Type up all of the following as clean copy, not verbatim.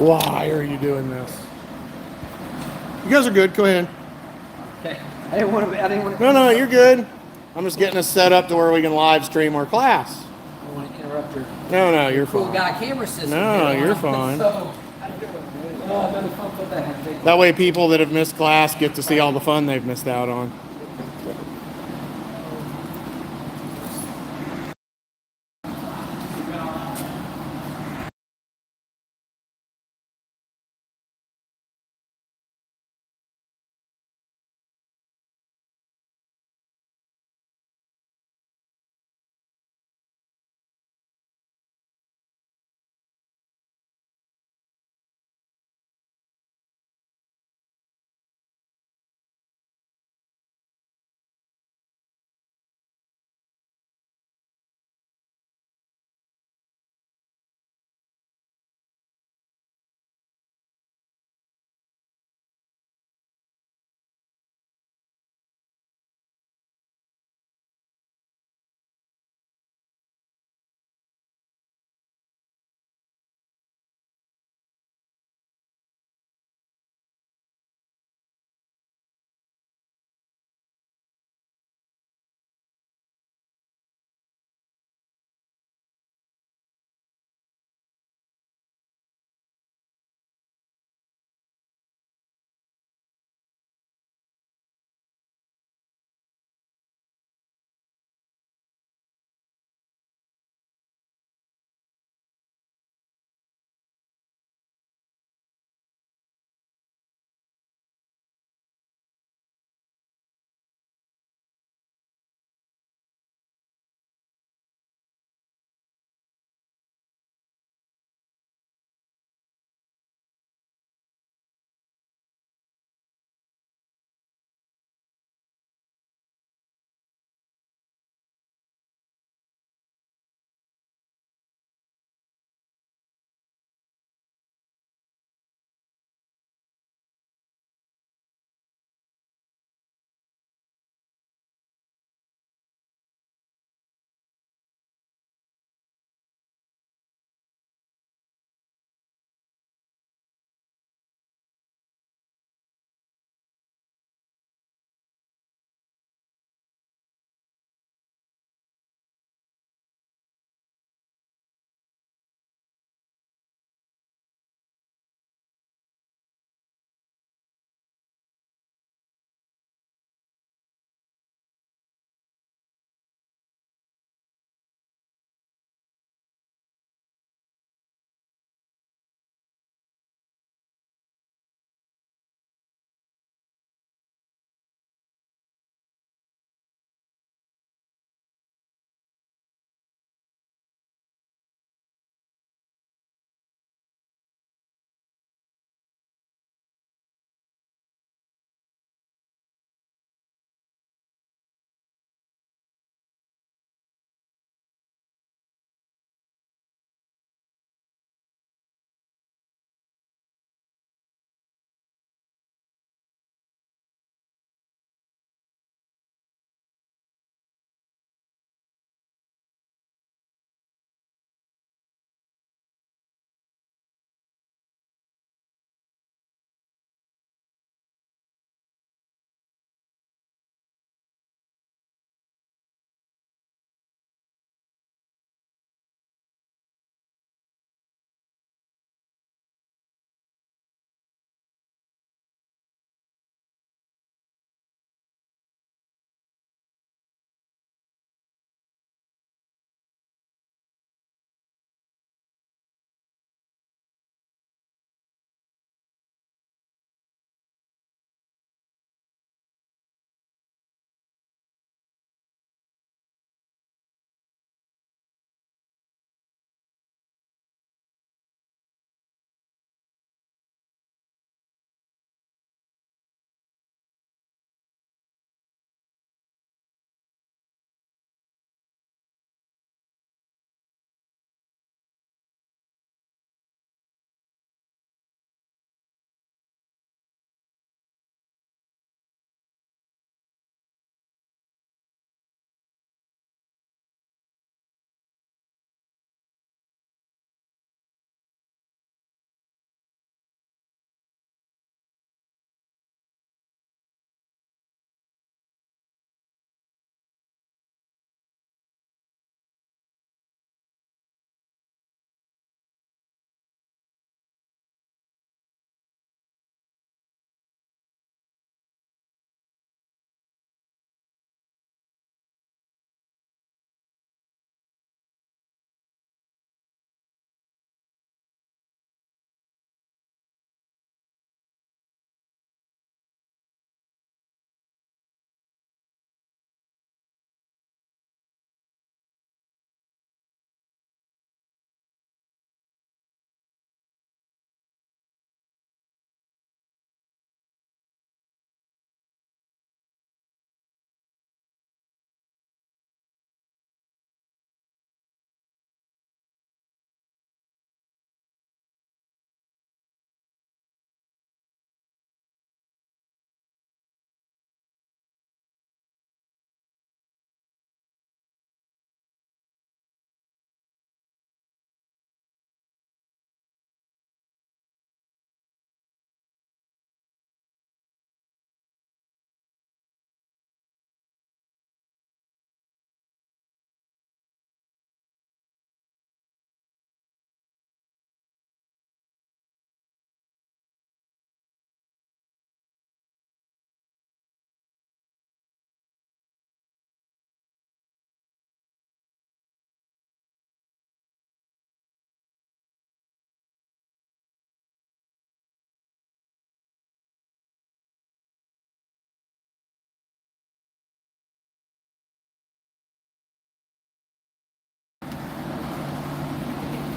Why are you doing this? You guys are good. Go ahead. Okay. I didn't want to. No, you're good. I'm just getting us set up to where we can live stream our class. I don't want to interrupt your. No, you're cool fine. guy camera system. No, you're fine. So, that way people that have missed class get to see all the fun they've missed out on.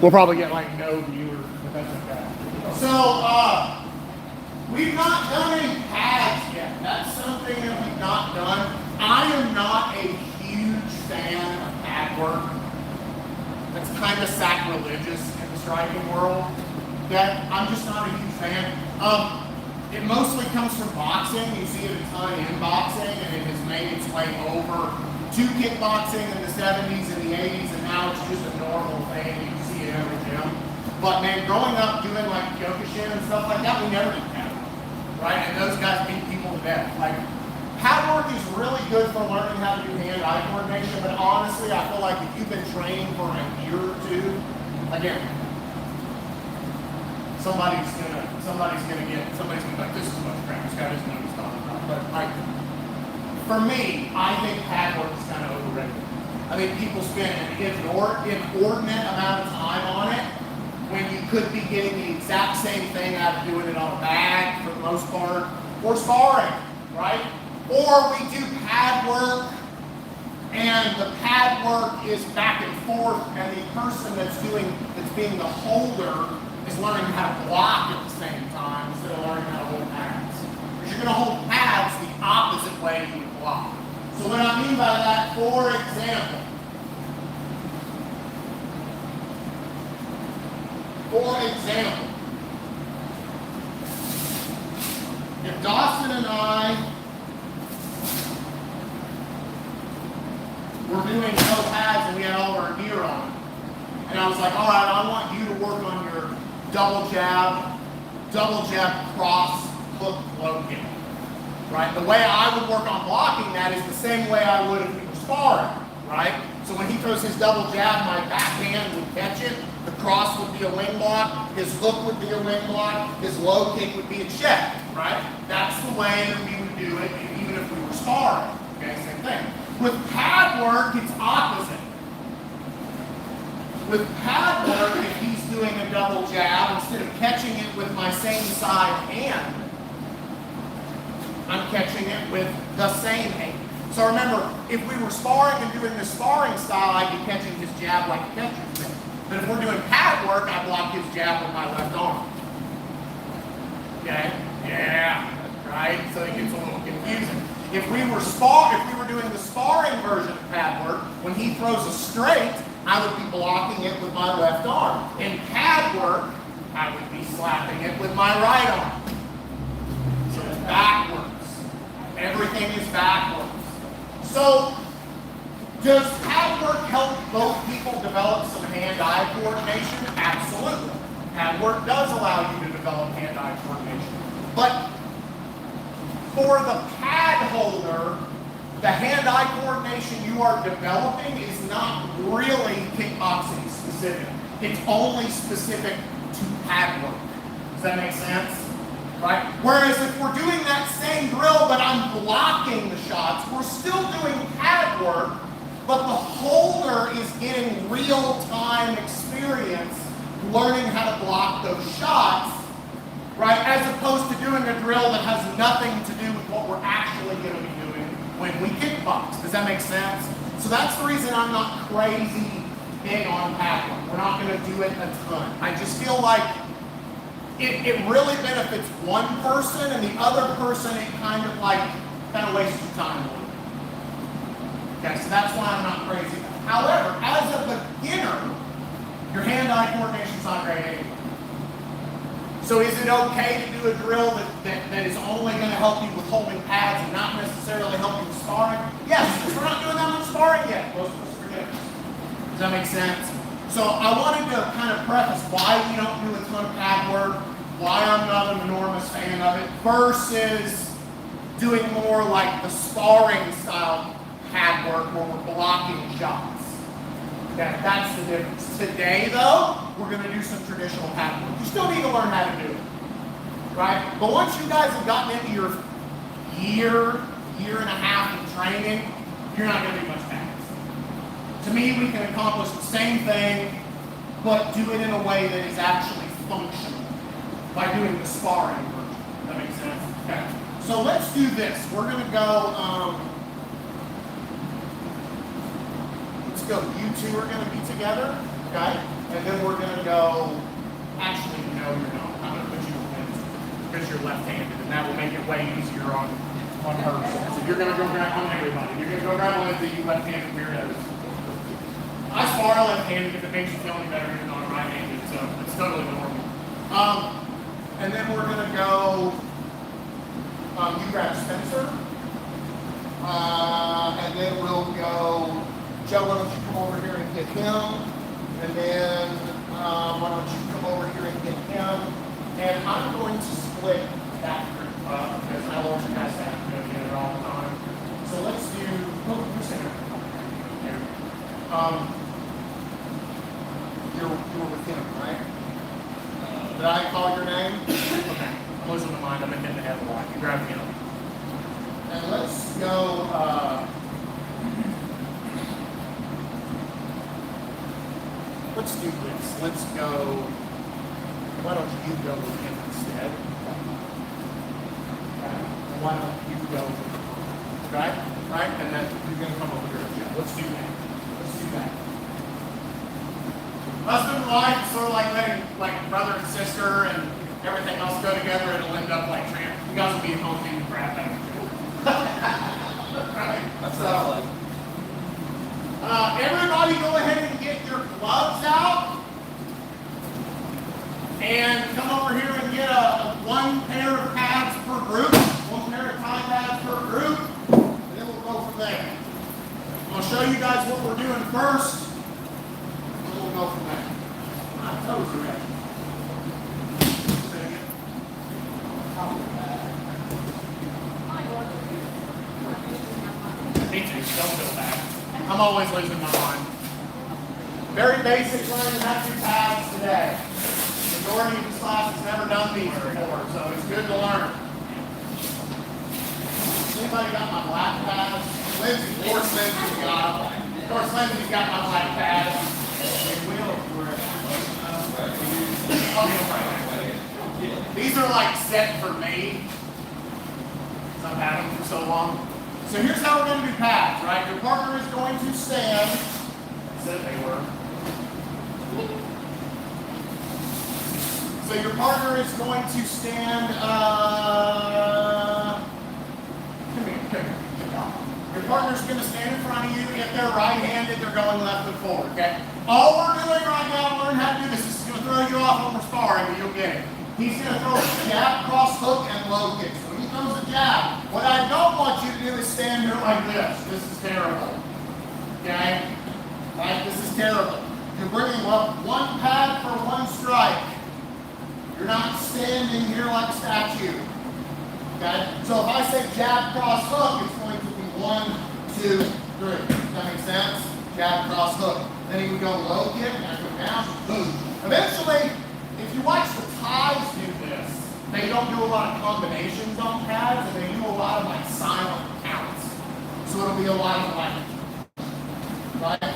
We'll probably get like no viewers, but that's okay. So, we've not done any pads yet. That's something that we've not done. I am not a huge fan of pad work. That's kind of sacrilegious in the striking world. That I'm just not a huge fan. It mostly comes from boxing. You see it a ton in boxing, and it has made its way over to kickboxing in the 70s and the 80s, and now it's just a normal thing. You can see it in every gym. But man, growing up doing like Kyokushin and stuff like that, we never did pad work, right? And those guys beat people to death. Like, pad work is really good for learning how to do hand-eye coordination, but honestly, I feel like if you've been training for a year or two, again, somebody's gonna be like, this is much crap. This guy doesn't know what he's talking about. But like, for me, I think pad work is kind of overrated. I think people spend an inordinate amount of time on it when you could be getting the exact same thing out of doing it on a bag for the most part, or sparring, right? Or we do pad work, and the pad work is back and forth, and the person that's being the holder is learning how to block at the same time instead of learning how to hold pads. Because you're going to hold pads the opposite way you would block. So what I mean by that, for example, if Dawson and I were doing no pads and we had all our gear on, and I was like, all right, I want you to work on your double jab cross hook low kick, right? The way I would work on blocking that is the same way I would if we were sparring, right? So when he throws his double jab, my backhand would catch it, the cross would be a wing block, his hook would be a wing block, his low kick would be a check, right? That's the way that we would do it even if we were sparring, okay, same thing. With pad work, it's opposite. With pad work, if he's doing a double jab, instead of catching it with my same side hand, I'm catching it with the same hand. So remember, if we were sparring and doing the sparring style, I'd be catching his jab like a catcher's mitt. But if we're doing pad work, I block his jab with my left arm. Okay? Yeah. Right? So it gets a little confusing. If we were doing the sparring version of pad work, when he throws a straight, I would be blocking it with my left arm. In pad work, I would be slapping it with my right arm. So it's backwards. Everything is backwards. So, does pad work help both people develop some hand-eye coordination? Absolutely. Pad work does allow you to develop hand-eye coordination. But for the pad holder, the hand-eye coordination you are developing is not really kickboxing specific. It's only specific to pad work. Does that make sense? Right? Whereas if we're doing that same drill, but I'm blocking the shots, we're still doing pad work, but the holder is getting real-time experience learning how to block those shots, right? As opposed to doing a drill that has nothing to do with what we're actually going to be doing when we kickbox. Does that make sense? So that's the reason I'm not crazy big on pad work. We're not going to do it a ton. I just feel like it really benefits one person, and the other person it kind of wastes your time a little bit. Okay, so that's why I'm not crazy about it. However, as a beginner, your hand-eye coordination's not great anyway. So is it okay to do a drill that is only going to help you with holding pads and not necessarily help you with sparring? Yes, because we're not doing that much sparring yet. Most of us are beginners. Does that make sense? So I wanted to kind of preface why we don't do a ton of pad work, why I'm not an enormous fan of it, versus doing more like the sparring style pad work where we're blocking shots. Okay, that's the difference. Today, though, we're going to do some traditional pad work. You still need to learn how to do it, right? But once you guys have gotten into your year and a half of training, you're not going to do much pads. To me, we can accomplish the same thing, but do it in a way that is actually functional by doing the sparring version. That makes sense? Okay. So let's do this. We're going to go, let's go. You two are going to be together, okay? And then we're going to go, actually, no, you're not. I'm going to put you on Lindsay because you're left-handed, and that will make it way easier on her. So you're going to go grab on everybody. You're going to go grab on Lindsay, you left-handed weirdos. I spar left-handed if it makes you feel any better than on right-handed, so it's totally normal. And then we're going to go, you grab Spencer. And then we'll go, Joe, why don't you come over here and get him? And then, why don't you come over here and get him? And I'm going to split that group up because I want you guys to have to go together all the time. So let's do, who's here? You were with him, right? Did I call your name? Okay. I'm losing my mind. I'm in the head a lot. You grab him. And let's go, let's do this. Let's go, why don't you go with him instead? And why don't you go with him? Right? Right? And then you're going to come over here. Yeah, let's do that. Let's do that. Husband and wife is sort of like letting like brother and sister and everything else go together. It'll end up like tramp. You guys will be at home eating crap out of it. Right. That's So, what I like. everybody go ahead and get your gloves out. And come over here and get one pair of pads per group. One pair of tie pads per group. And then we'll go from there. I'll show you guys what we're doing first. And we'll go from there. My toes are ready. Me too, don't feel bad. I'm always losing my mind. Very basic learning how to do pads today. The majority of this class has never done these before, so it's good to learn. Anybody got my black pads? Lindsay, of course Lindsay's got them. Of course Lindsay's got my black pads. These are like set for me. I've had them for so long. So here's how we're going to do pads, right? Your partner is going to stand. I said they were. So your partner is going to stand. Come here. Your partner's going to stand in front of you. If they're right-handed, they're going left and forward. Okay. All we're doing right now to learn how to do this. This is going to throw you off when we're sparring, but you'll get it. He's going to throw a jab, cross hook, and low kick. So when he throws a jab, what I don't want you to do is stand here like this. This is terrible. Okay? Right? This is terrible. You're bringing up one pad for one strike. You're not standing here like a statue. Okay? So if I say jab, cross, hook, it's going to be 1, 2, 3. Does that make sense? Jab, cross, hook. Then he would go low kick, and I go down, boom. Eventually, if you watch the Thais do this, they don't do a lot of combinations on pads, and they do a lot of like silent counts. So it'll be a lot of like, right?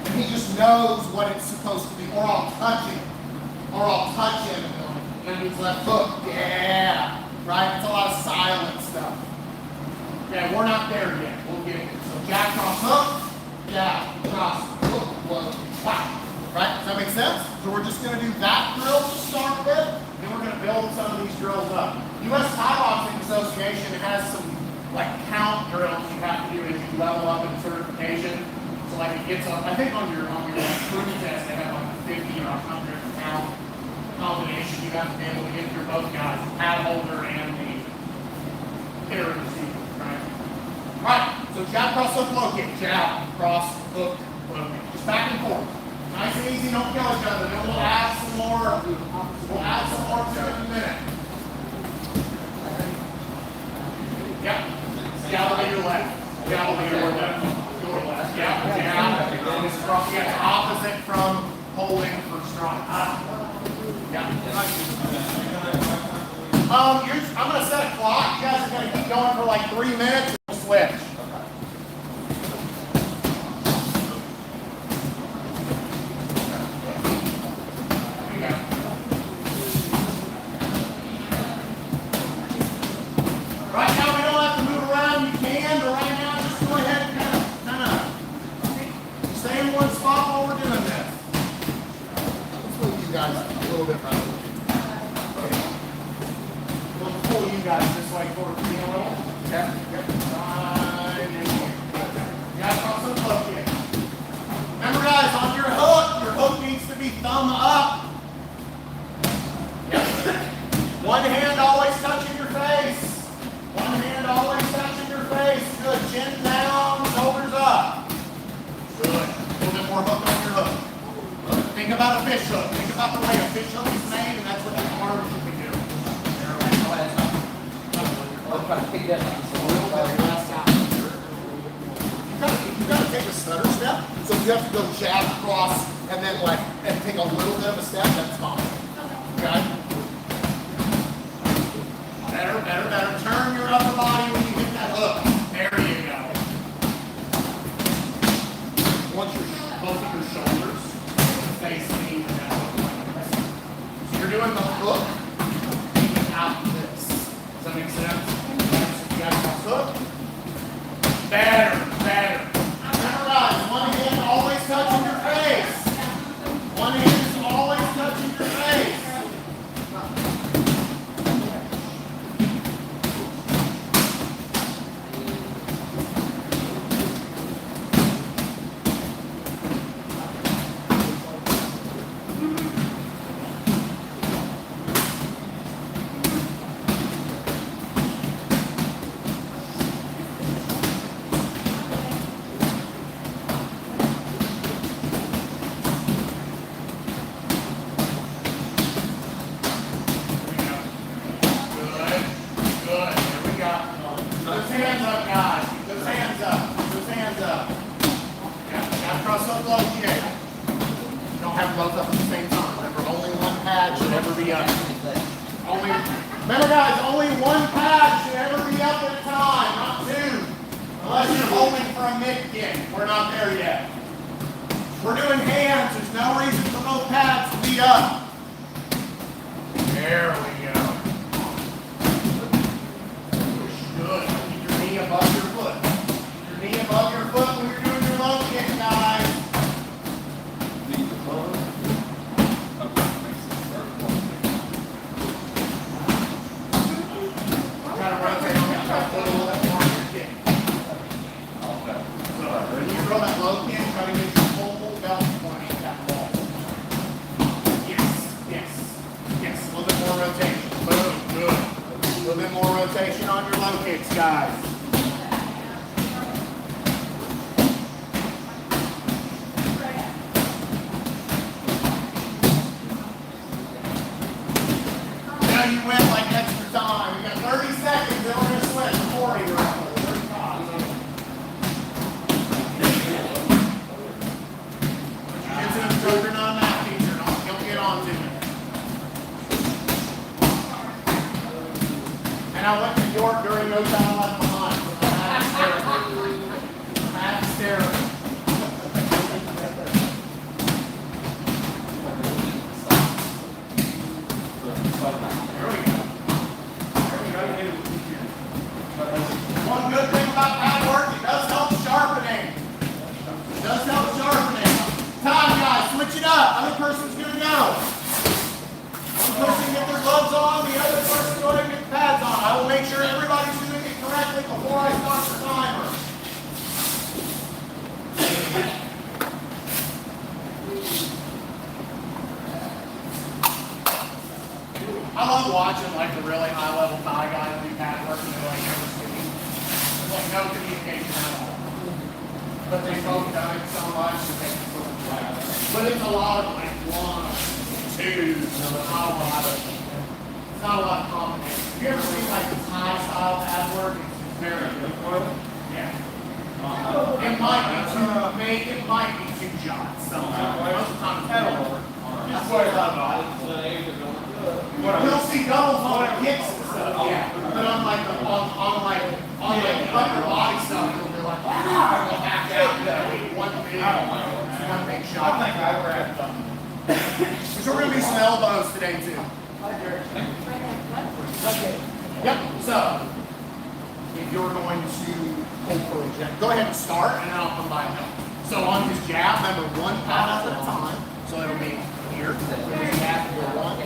And he just knows what it's supposed to be, or I'll touch him, or I'll touch him, and then he's left hook, yeah, right? It's a lot of silent stuff. Okay, we're not there yet. We'll get it. So jab, cross, hook, jab, cross, hook, whoa, wow. Right? Does that make sense? So we're just going to do that drill to start with, then we're going to build some of these drills up. U.S. Thai Boxing Association has some like count drills you have to do as you level up in certification. So like it gets up, I think on your proof test they have like a 50 or 100 count combination you have to be able to get through both guys, the pad holder and the hitter receiver, right? Right, so jab, cross, hook, low kick, jab, cross, hook, low kick. Just back and forth. Nice and easy, don't kill each other. Then we'll add some more. We'll add some more to it in a minute. Yep. Jab will be your left. Jab will be your left. Your left. Yep. Jab. And this is from, yeah, it's opposite from holding for strike. Yeah. I'm going to set a clock. You guys are going to keep going for like 3 minutes. We'll switch. Stay in one spot while we're doing this. little bit better. We'll pull you guys this way towards me a little. Okay. Yep. Right in here. You guys cross the hook in. Remember guys, on your hook needs to be thumb up. Yep. One hand always touching your face. One hand always touching your face. Good. Chin down, shoulders up. Good. A little bit more hook on your hook. Think about a fish hook. Think about the way a fish hook is made, and that's what the arm should be doing. You gotta take a stutter step, so you have to go jab across and then and take a little bit of a step. That's fine. Okay. Better. Turn your upper body when you hit that hook. There you go. Once both of your shoulders face me, and that hook like this. So you're doing the hook out this. Does that make sense? So you got cross hook. Better. Remember guys, one hand always touching your face. One hand is always touching your face. Remember guys, only one pad should ever be up at a time, not two. Unless you're holding for a mid kick. We're not there yet. We're doing hands. There's no reason for both pads to be up. There we go. Good. Keep your knee above your foot. Keep your knee above your foot when you're doing your low kick, guys. Rotation on your low kicks, guys. Now you went like extra time. We got 30 seconds, then we're going to switch to 40 right? 35. Jiu-Jitsu instructor, not a math teacher. Don't get on to me. And I went to York during no time left behind. So I'm hysterical. One good thing about pad work, it does help sharpening. It does help sharpening. Time, guys, switch it up. Other person's going to go. One person get their gloves on, the other person go ahead and get the pads on. I will make sure everybody's doing it correctly before I start the timer. I love watching like the really high level Thai guys do pad work and they're like never speaking. There's like no communication at all. But they both done it so much that they can sort of play. But it's a lot of like 1, 2, it's not a lot of combination. Have you ever seen like the Thai style pad work? It's very good. Yeah. It might be 2 shots. So most of the time it's pedal work. That's what I thought about it. You'll see doubles on the kicks and stuff. Yeah. But on like the upper body stuff, you'll be like, go back out. One big shot. I think I ever had done. So we're going to do some elbows today too. Yep. So if you're going to hold for a jab, go ahead and start, and then I'll come by and help. So on his jab, remember one pad at a time. So it'll be here. So his jab will go 1,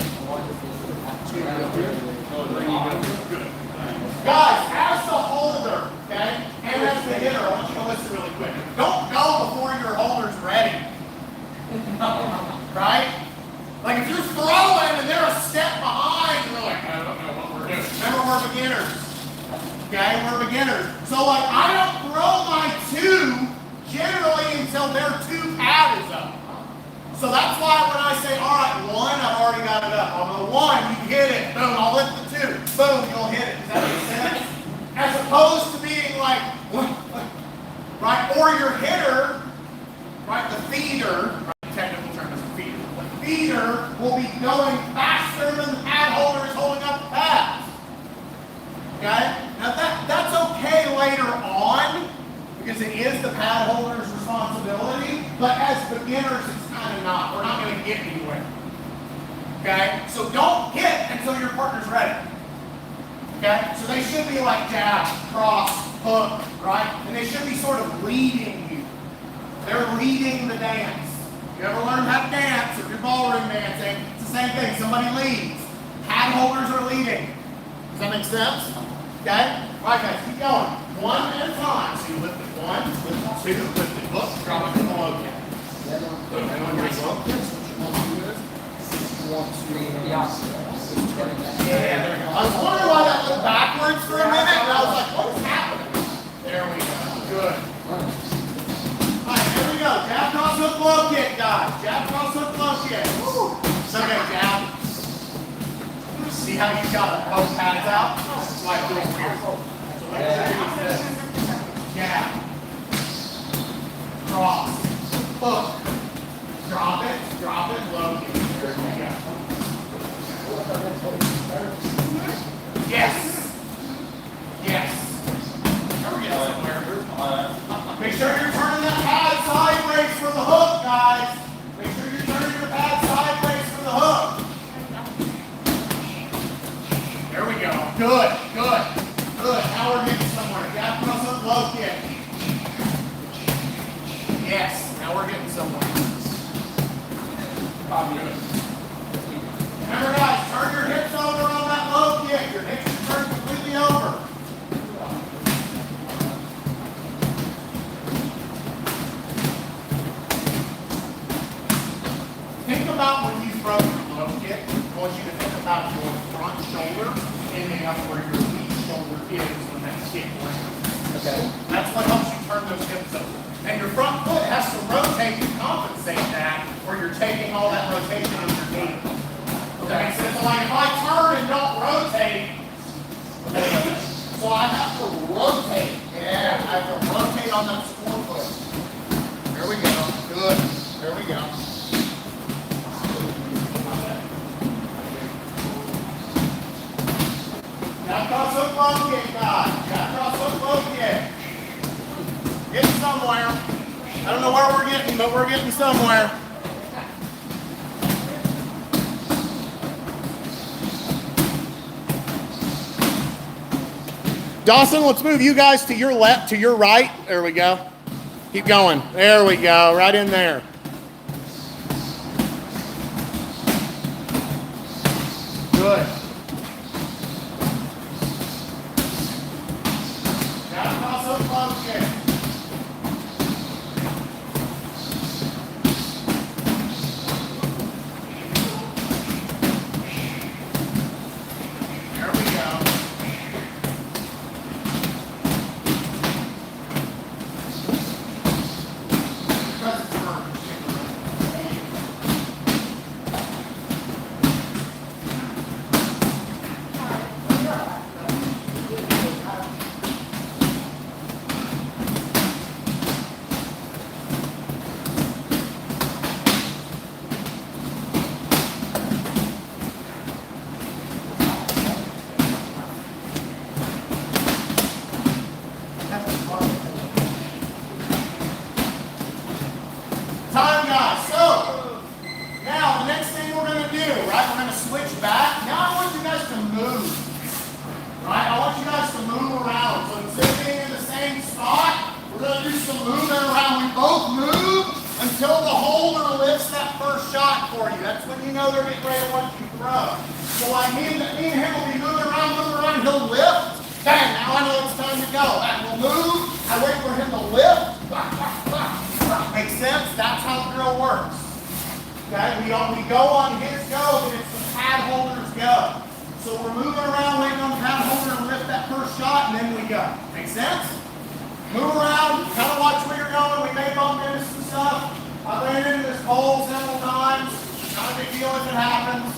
we're beginners. Okay, we're beginners. So like I don't throw my 2 generally until their 2 pad is up. So that's why when I say, all right, 1, I've already got it up. On the 1, you hit it. Boom, I'll lift the 2. Boom, you'll hit it. Does that make sense? As opposed to being like, right? Or your hitter, right? The feeder, right? The technical term is a feeder. The feeder will be going faster than the pad holder is holding up the pads. Okay? Now that's okay later on because it is the pad holder's responsibility, but as beginners, it's kind of not. We're not going to get anywhere. Okay? So don't hit until your partner's ready. Okay? So they should be like jab, cross, hook, right? And they should be sort of leading you. They're leading the dance. You ever learn how to dance, if you're ballroom dancing, it's the same thing. Somebody leads. Pad holders are leading. Does that make sense? Okay? All right, guys, keep going. 1 at a time. So you lift it 1, lift it 2, lift it, look, drop it in the low kick. Yeah, there we go. I was wondering why that went backwards for a minute, and I was like, what is happening? There we go. Good. All right, here we go. Jab, cross, hook, low kick, guys. Jab, cross, hook, low kick. Woo. Okay, jab. See how you got both pads out? It's like doing weird. So make sure you said jab, cross, hook, drop it, low kick. There we go. Yes. Yes. There we go somewhere. Make sure you're turning that pad sideways for the hook, guys. Make sure you're turning your pad sideways for the hook. There we go. Good, good, good. Now we're getting somewhere. Jab, cross, hook, low kick. Yes. Now we're getting somewhere. Good. Remember, guys, turn your hips over on that low kick. Your hips should turn completely over. Think about when you throw your low kick. I want you to think about your front shoulder ending up where your lead shoulder is when that kick lands. Okay. That's what helps you turn those hips over. And your front foot has to rotate to compensate that, or you're taking all that rotation underneath. Okay, so it's like if I turn and don't rotate, so I have to rotate. Yeah, I have to rotate on that score foot. There we go. Good. There we go. Jab, cross, hook, low kick, guys. Jab, cross, hook, low kick. Getting somewhere. I don't know where we're getting, but we're getting somewhere. Dawson, let's move you guys to your left, to your right. There we go. Keep going. There we go. Right in there. Good. Jab, cross, hook, low kick. There we go. Time, guys. So, now the next thing we're going to do, right, we're going to switch back. Now I want you guys to move, right? I want you guys to move around. So instead of being in the same spot, we're going to do some movement around. We both move until the holder lifts that first shot for you. That's when you know they're getting ready to watch you throw. So like me and him will be moving around, he'll lift. Bang, now I know it's time to go. And we'll move. I wait for him to lift. Makes sense? That's how the drill works. Okay? We go on his go, but it's the pad holder's go. So we're moving around, waiting on the pad holder to we go. Make sense? Move around, kind of watch where you're going. We may bump into some stuff. I ran into this pole several times. Not a big deal if it happens.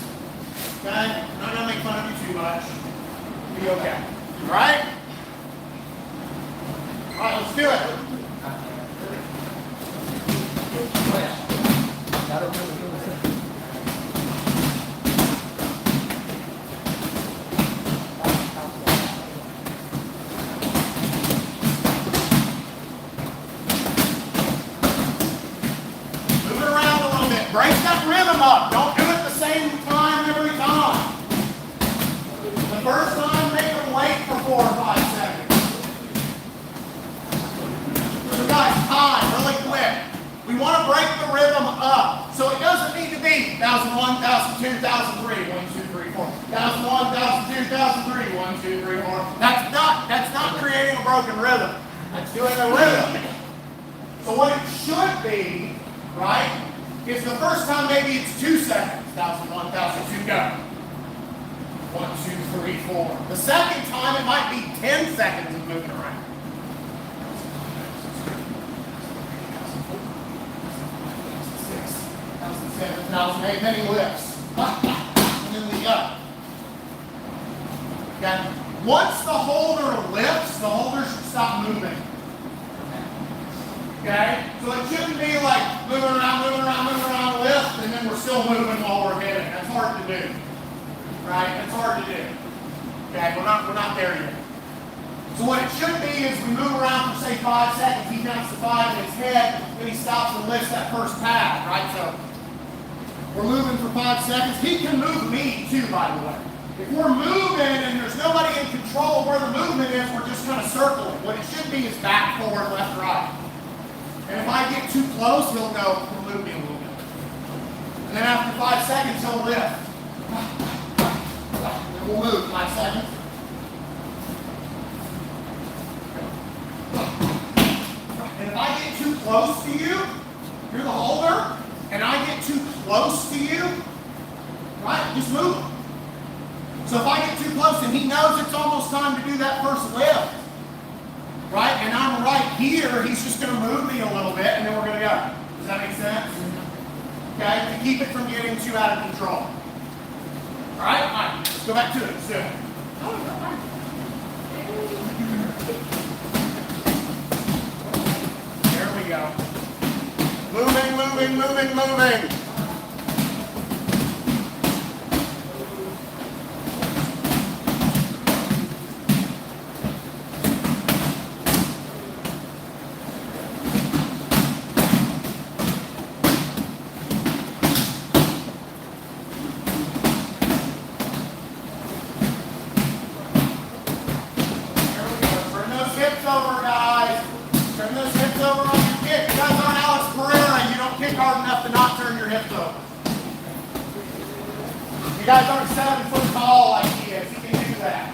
Okay? I'm not going to make fun of you too much. Be okay. All right? All right, let's do it. Move it around a little bit. Break that rhythm up. Don't do it the same time every time. The first time, make them wait for 4 or 5 seconds. So guys, time, really quick. We want to break the rhythm up. So it doesn't need to be 1001, 1002, 1003, 1, 2, 3, 4. 1001, 1002, 1003, 1, 2, 3, 4. That's not creating a broken rhythm. That's doing a rhythm. So what it should be, right, is the first time maybe it's 2 seconds. 1001, 1002, go. 1, 2, 3, 4. The second time it might be 10 seconds of moving around. 7, 1008, then he lifts. And then we up. Okay? Once the holder lifts, the holder should stop moving. Okay? So it shouldn't be like moving around, lift, and then we're still moving while we're hitting. That's hard to do. Right? That's hard to do. Okay? We're not there yet. So what it should be is we move around for say 5 seconds, he counts to 5 in his head, then he stops and lifts that first pad, right? So we're moving for 5 seconds. He can move me too, by the way. If we're moving and there's nobody in control of where the movement is, we're just kind of circling. What it should be is back, forward, left, right. And if I get too close, he'll go, he'll move me a little bit. And then after 5 seconds, he'll lift. Then we'll move 5 seconds. And if I get too close to you, you're the holder, and I get too close to you, right, just move him. So if I get too close and he knows it's almost time to do that first lift, right, and I'm right here, he's just going to move me a little bit, and then we're going to go. Does that make sense? Okay, to keep it from getting too out of control. All right, let's go back to it. Let's do it. There we go. Moving. Over, guys. Turn those hips over on your kick. You guys aren't Alex Pereira. You don't kick hard enough to not turn your hips over. You guys aren't 7 foot tall like he is. He can do that.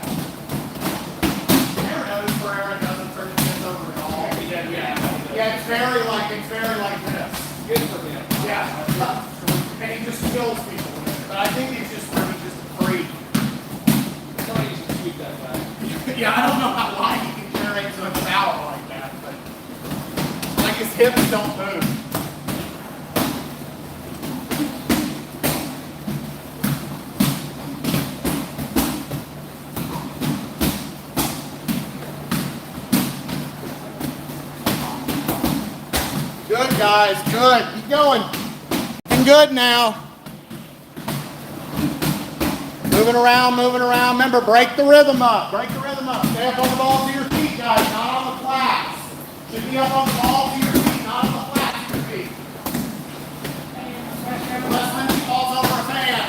Never noticed Pereira doesn't turn his hips over at all. Yeah, it's very like this. Good for him. Yeah. And he just kills people with it. But I think he's just a freak. Somebody needs to tweet that guy. Yeah, I don't know why he can generate so much power like that, but like his hips don't move. Good, guys, good. Keep going. Looking good now. Moving around. Remember, break the rhythm up. Stay up on the balls of your feet, guys, not on the flats. Should be up on the balls of your feet, not on the flats of your feet. Unless Lindsay falls over a fan.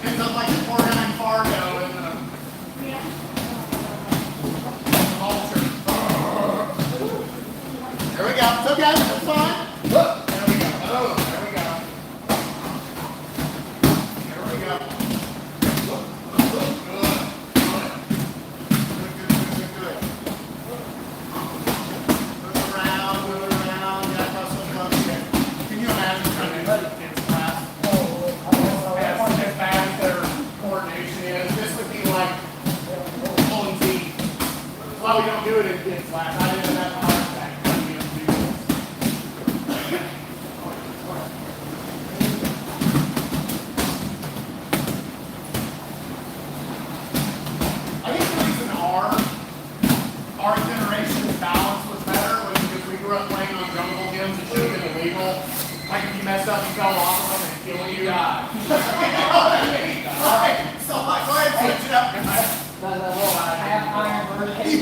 Ends up like the 49 Fargo in the altar. There we go. It's okay. That's fine. There we go. Oh, there we go.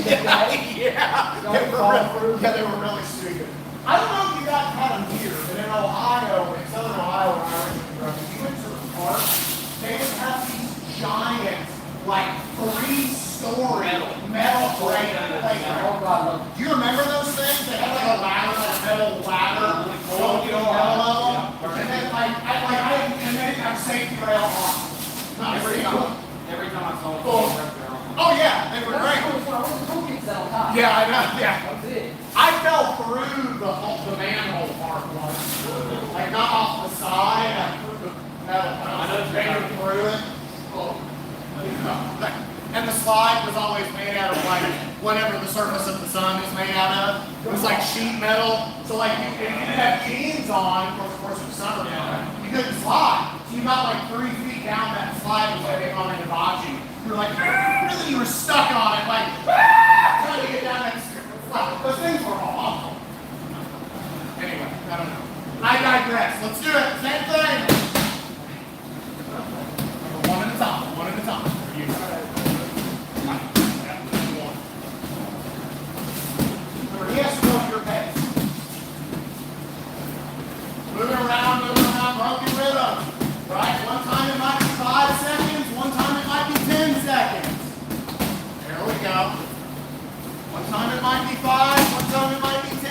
Yeah, they were really stupid. I don't know if you got kind of here, but in Ohio, in southern Ohio, where I originally grew up, if you went to the park, they would have these giant, like 3-story metal playgrounds. Do you remember those things? They had like a ladder, like a metal ladder, and then have safety rail on. Every time I saw it, Oh yeah, they were great. Yeah, I know. Yeah, I fell through the manhole part once, like not off the side. I threw the metal. I know through it. And the slide was always made out of like whatever the surface of the sun is made out of. It was like sheet metal. So like if you didn't have jeans on, of course it was summertime, you couldn't slide. So you got like 3 feet down that slide was like on a hibachi. You were like, and then you were stuck on it, like trying to get down that slide. Those things were awful. Anyway, I don't know. I digress. Let's do it. Same thing. One at a time. One at a time. For you. Remember, he has to go at your pace. Moving around, broken rhythm. Right? One time it might be 5 seconds, one time it might be 10 seconds. There we go. One time it might be 5, one time it might be 10.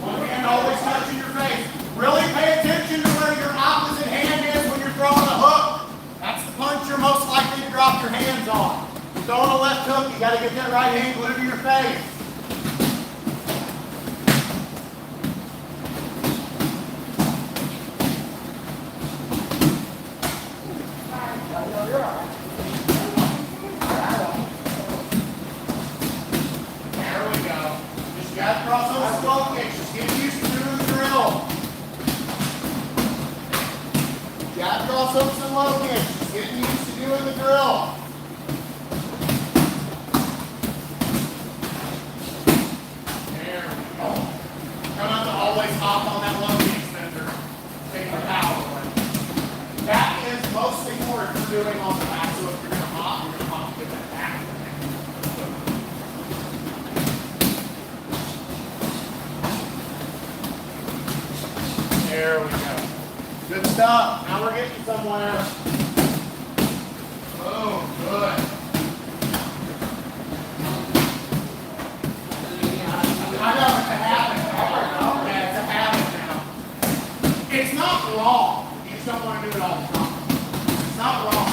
One hand always touching your face. Really pay attention to where your opposite hand is when you're throwing a hook. That's the punch you're most likely to drop your hands on. You're throwing a left hook, you got to get that right hand glued to your face. There we go. Just got to cross those slow kicks. Just get used to doing the drill. Got to cross over some low kicks. Just getting used to doing the drill. There we go. Try not to always hop on that low kick, Spencer. Take the power away. That is mostly for if you're doing on the back. So if you're going to hop to get that back. There we go. Good stuff. Now we're getting somewhere. Oh, good. I know it's a habit. Yeah, it's a habit now. It's not wrong. You just don't want to do it all the time. It's not wrong.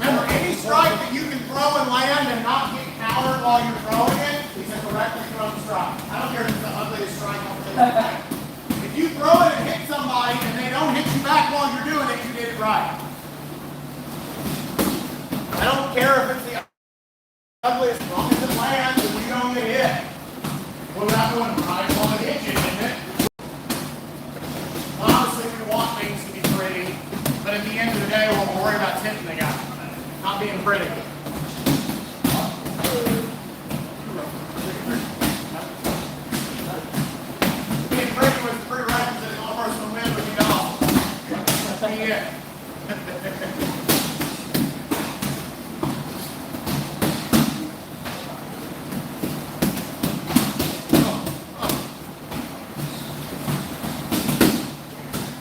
Remember, any strike that you can throw and land and not get countered while you're throwing it is a correctly thrown strike. I don't care if it's the ugliest strike on the table. If you throw it and hit somebody and they don't hit you back while you're doing it, you did it right. I don't care if it's the ugliest, as long as it lands and you don't get hit. Well, we're not doing it right while it hits you, isn't it? Honestly, we want things to be pretty, but at the end of the day, we'll worry about tipping the guy, not being pretty. Being pretty was the prerequisite in all personal win with the golf. Yeah.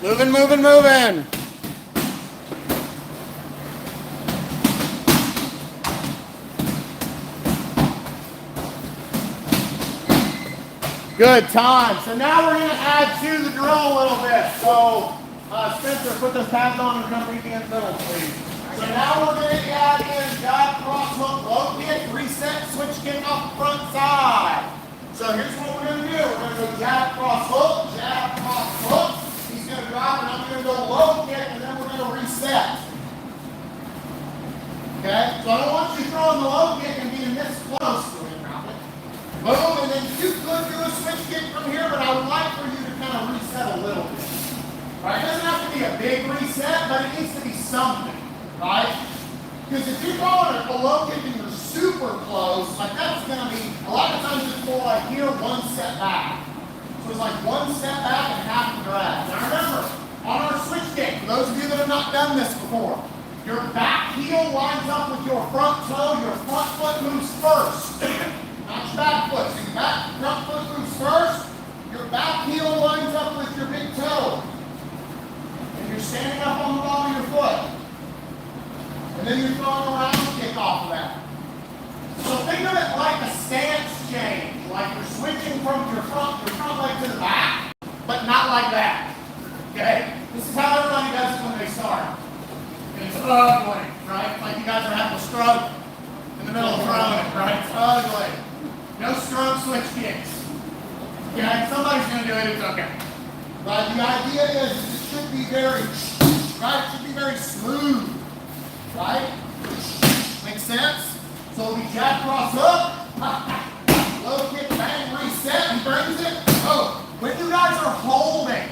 Moving, moving, moving. Good time. So now we're going to add to the drill a little bit. So, Spencer, put those pads on and come meet me in the middle, please. So now we're going to add in jab, cross hook, low kick, reset, switch kick off the front side. So here's what we're going to do. We're going to go jab, cross hook, jab, cross hook. He's going to drop and I'm going to go low kick and then we're going to reset. Okay? So I don't want you throwing the low kick and being this close to it. Boom, and then you could do a switch kick from here, but I would like for you to kind of reset a little bit. Right? It doesn't have to be a big reset, but it needs to be something. Right? Because if you're throwing a low kick and you're super close, like that's going to be, a lot of times it's more like here, one step back. So it's like one step back and half the drag. Now remember, on our switch kick, those of you that have not done this before, your back heel lines up with your front toe. Your front foot moves first, not your back foot. So your front foot moves first. Your back heel lines up with your big toe. And you're standing up on the ball of your foot. And then you're throwing a round kick off of that. So think of it like a stance change, like you're switching from your front leg to the back, but not like that. Okay? This is how everybody does it when they start. And it's ugly, right? Like you guys are having a stroke in the middle of throwing it, right? It's ugly. No stroke switch kicks. Okay? If somebody's going to do it, it's okay. But the idea is it should be very, right? It should be very smooth, right? Make sense? So we jab cross up, low kick, bang, reset, he brings it. Oh, when you guys are holding,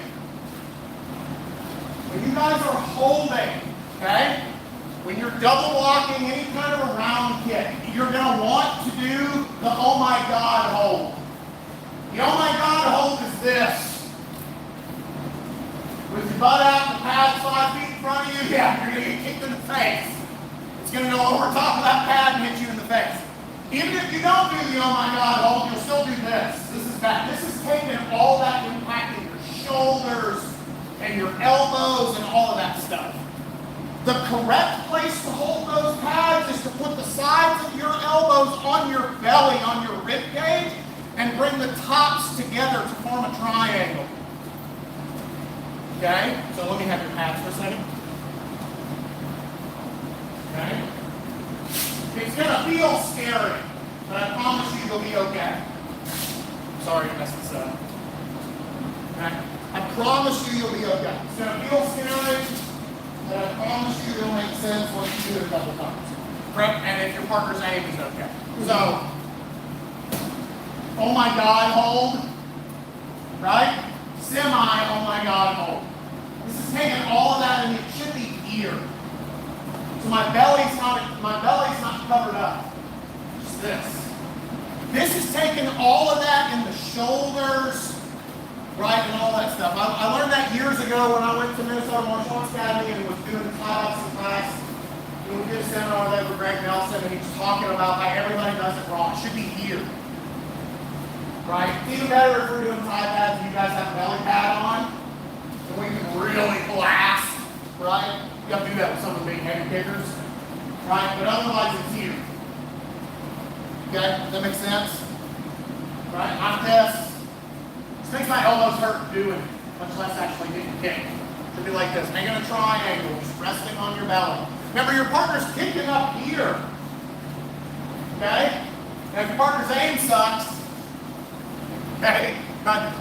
okay? When you're double walking any kind of a round kick, you're going to want to do the oh my God hold. The oh my God hold is this. With your butt out, the pad's 5 feet in front of you, yeah, you're going to get kicked in the face. It's going to go over top of that pad and hit you in the face. Even if you don't do the oh my God hold, you'll still do this. This is bad. This is taking all that impacting your shoulders and your elbows and all of that stuff. The correct place to hold those pads is to put the sides of your elbows on your belly, on your rib cage, and bring the tops together to form a triangle. Okay? So let me have your pads for a second. Okay? It's going to feel scary, but I promise you you'll be okay. Sorry to mess this up. Okay? I promise you you'll be okay. It's going to feel scary, but I promise you it'll make sense once you do it a couple times. Correct? And if your partner's aim is okay. So, oh my God, hold. Right? Semi, oh my God, hold. This is taking all of that and it should be here. So my belly's not covered up. Just this. This is taking all of that in the shoulders, right, and all that stuff. I learned that years ago when I went to Minnesota Martial Arts Academy and was doing the Kickboxing class. And we did a seminar there with Greg Nelson, and he was talking about how everybody does it wrong. It should be here. Right? Even better if we're doing Thai pads and you guys have a belly pad on, and we can really blast, right? You have to do that with some of the big heavy kickers, right? But otherwise it's here. Okay? Does that make sense? Right? Like this. This makes my elbows hurt doing it, much less actually getting kicked. It should be like this. Making a triangle, just resting on your belly. Remember, your partner's kicking up here. Okay? And if your partner's aim sucks, okay,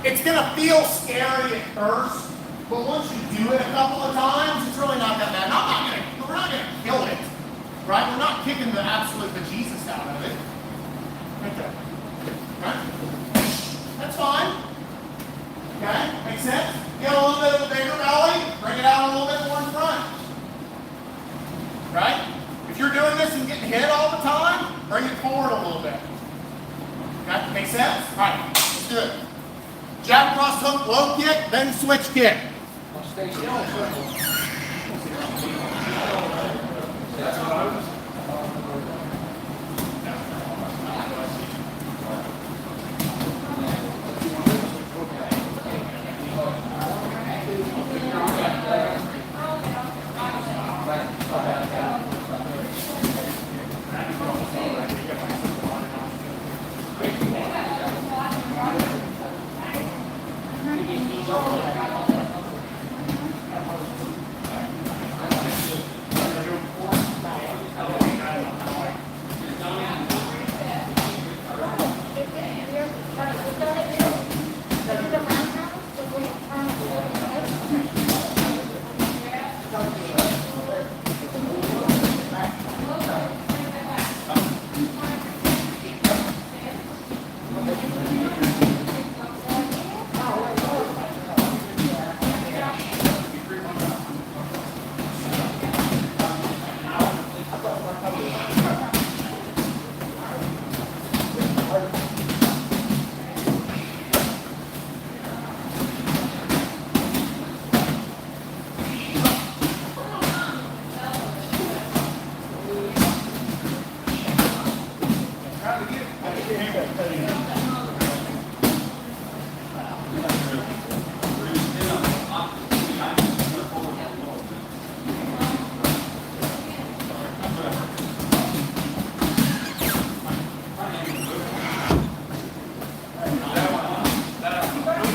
it's going to feel scary at first, but once you do it a couple of times, it's really not that bad. We're not going to kill it, right? We're not kicking the absolute bejesus out of it. Okay. Right? That's fine. Okay? Makes sense? Get a little bit of a bigger belly, bring it out a little bit more in front. Right? If you're doing this and getting hit all the time, bring it forward a little bit. Okay? Make sense? All right. Let's do it. Jab, cross, hook, low kick, then switch kick. Stay still.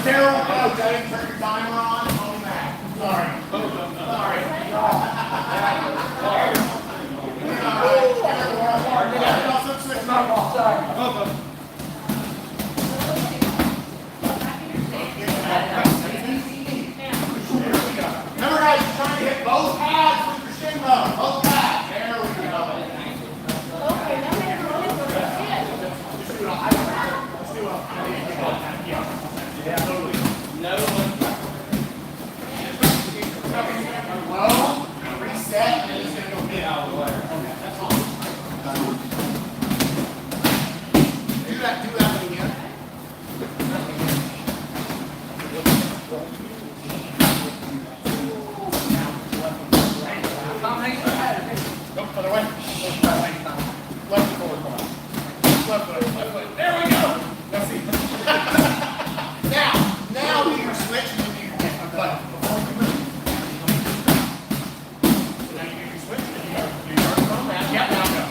terrible coach. I didn't turn your timer on. Own that. Sorry. Sorry. Remember guys, you're trying to hit both pads with your shin bone. Both pads. There we go. Let's do it. Yeah, totally. No one. Low, reset, and then it's going to go get out of the way. Okay, that's all. Do that again. Go further away. Left forward. Left foot. There we go. Let's see. Now do your switch and then do your kick. But before you move. So now you do your switch and then you do your thumb mat. Yeah, now go.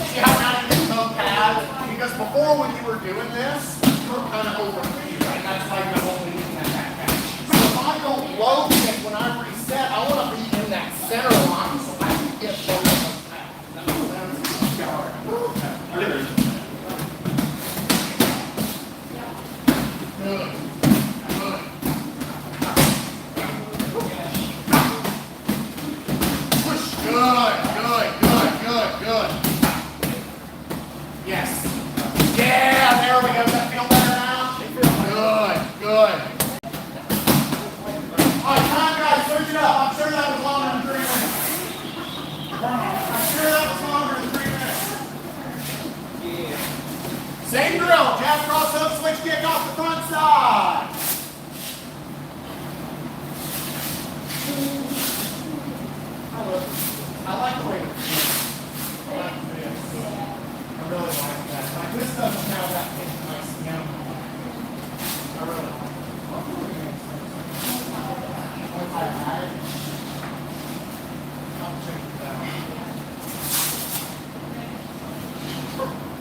See how now you can thumb pad? Because before when you were doing this, you were kind of over here, right? That's why you're holding in that back. So if I go low kick when I reset, I want to be in that center line so I can get both of those pads. Good. Push. Good. Yes. Yeah, there we go. Does that feel better now? Good. All right, time guys, search it up. I'm sure that was longer than 3 minutes. Same drill. Jab cross up, switch kick off the front side. I like the way it feels. I like this. I really like that. Like this doesn't have that nice skin. I really like it.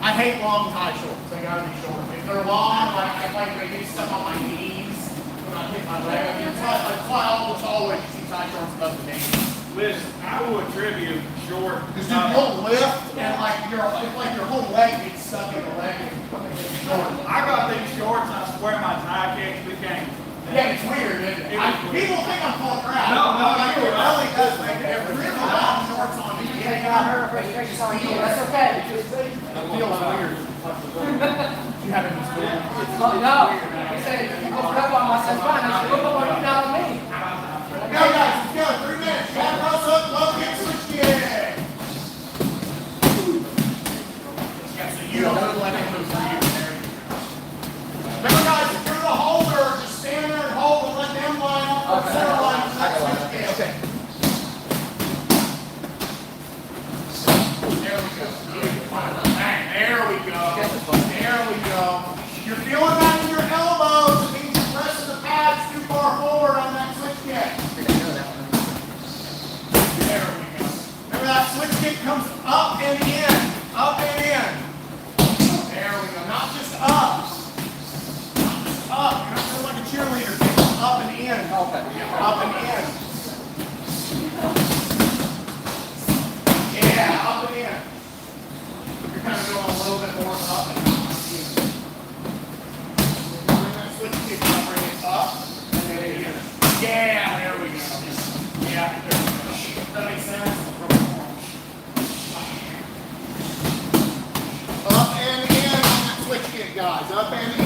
I hate long tie shorts. They gotta be short. If they're long, like I like they get stuff on my knees when I hit my leg. I mean, it's why almost always you see tie shorts above the knees. Listen, I will attribute short. Because you'll lift and like your whole leg gets stuck in the leg. I got these shorts and I swear my tie kicks became. Yeah, it's weird, isn't it? People think I'm full of crap. No, like, it really does make a difference. Really long shorts on me. Yeah, got her frustration on you. That's okay. It feels weird. You haven't been school. No. He said, you go up on myself, fine. I said, look up on you, not on me. Go guys, let's go. 3 minutes. Jab cross up, low kick, switch kick. Yeah, so you don't let it move for you. Remember guys, if you're the holder, just stand there and hold and let them line up the center line for that switch kick. Okay. There we go. Bang, there we go. There we go. You're feeling that in your elbows. It means you're pressing the pads too far forward on that switch kick. There we go. Remember that switch kick comes up and in. Up and in. There we go. Not just up. Not just up. You're not feeling like a cheerleader. Up and in. Up and in. Yeah, up and in. You're kind of going a little bit more up and in. Bring that switch kick up, bring it up, and then in. Yeah, there we go. Yeah, there we go. That makes sense? Up and in on that switch kick, guys. Up and in.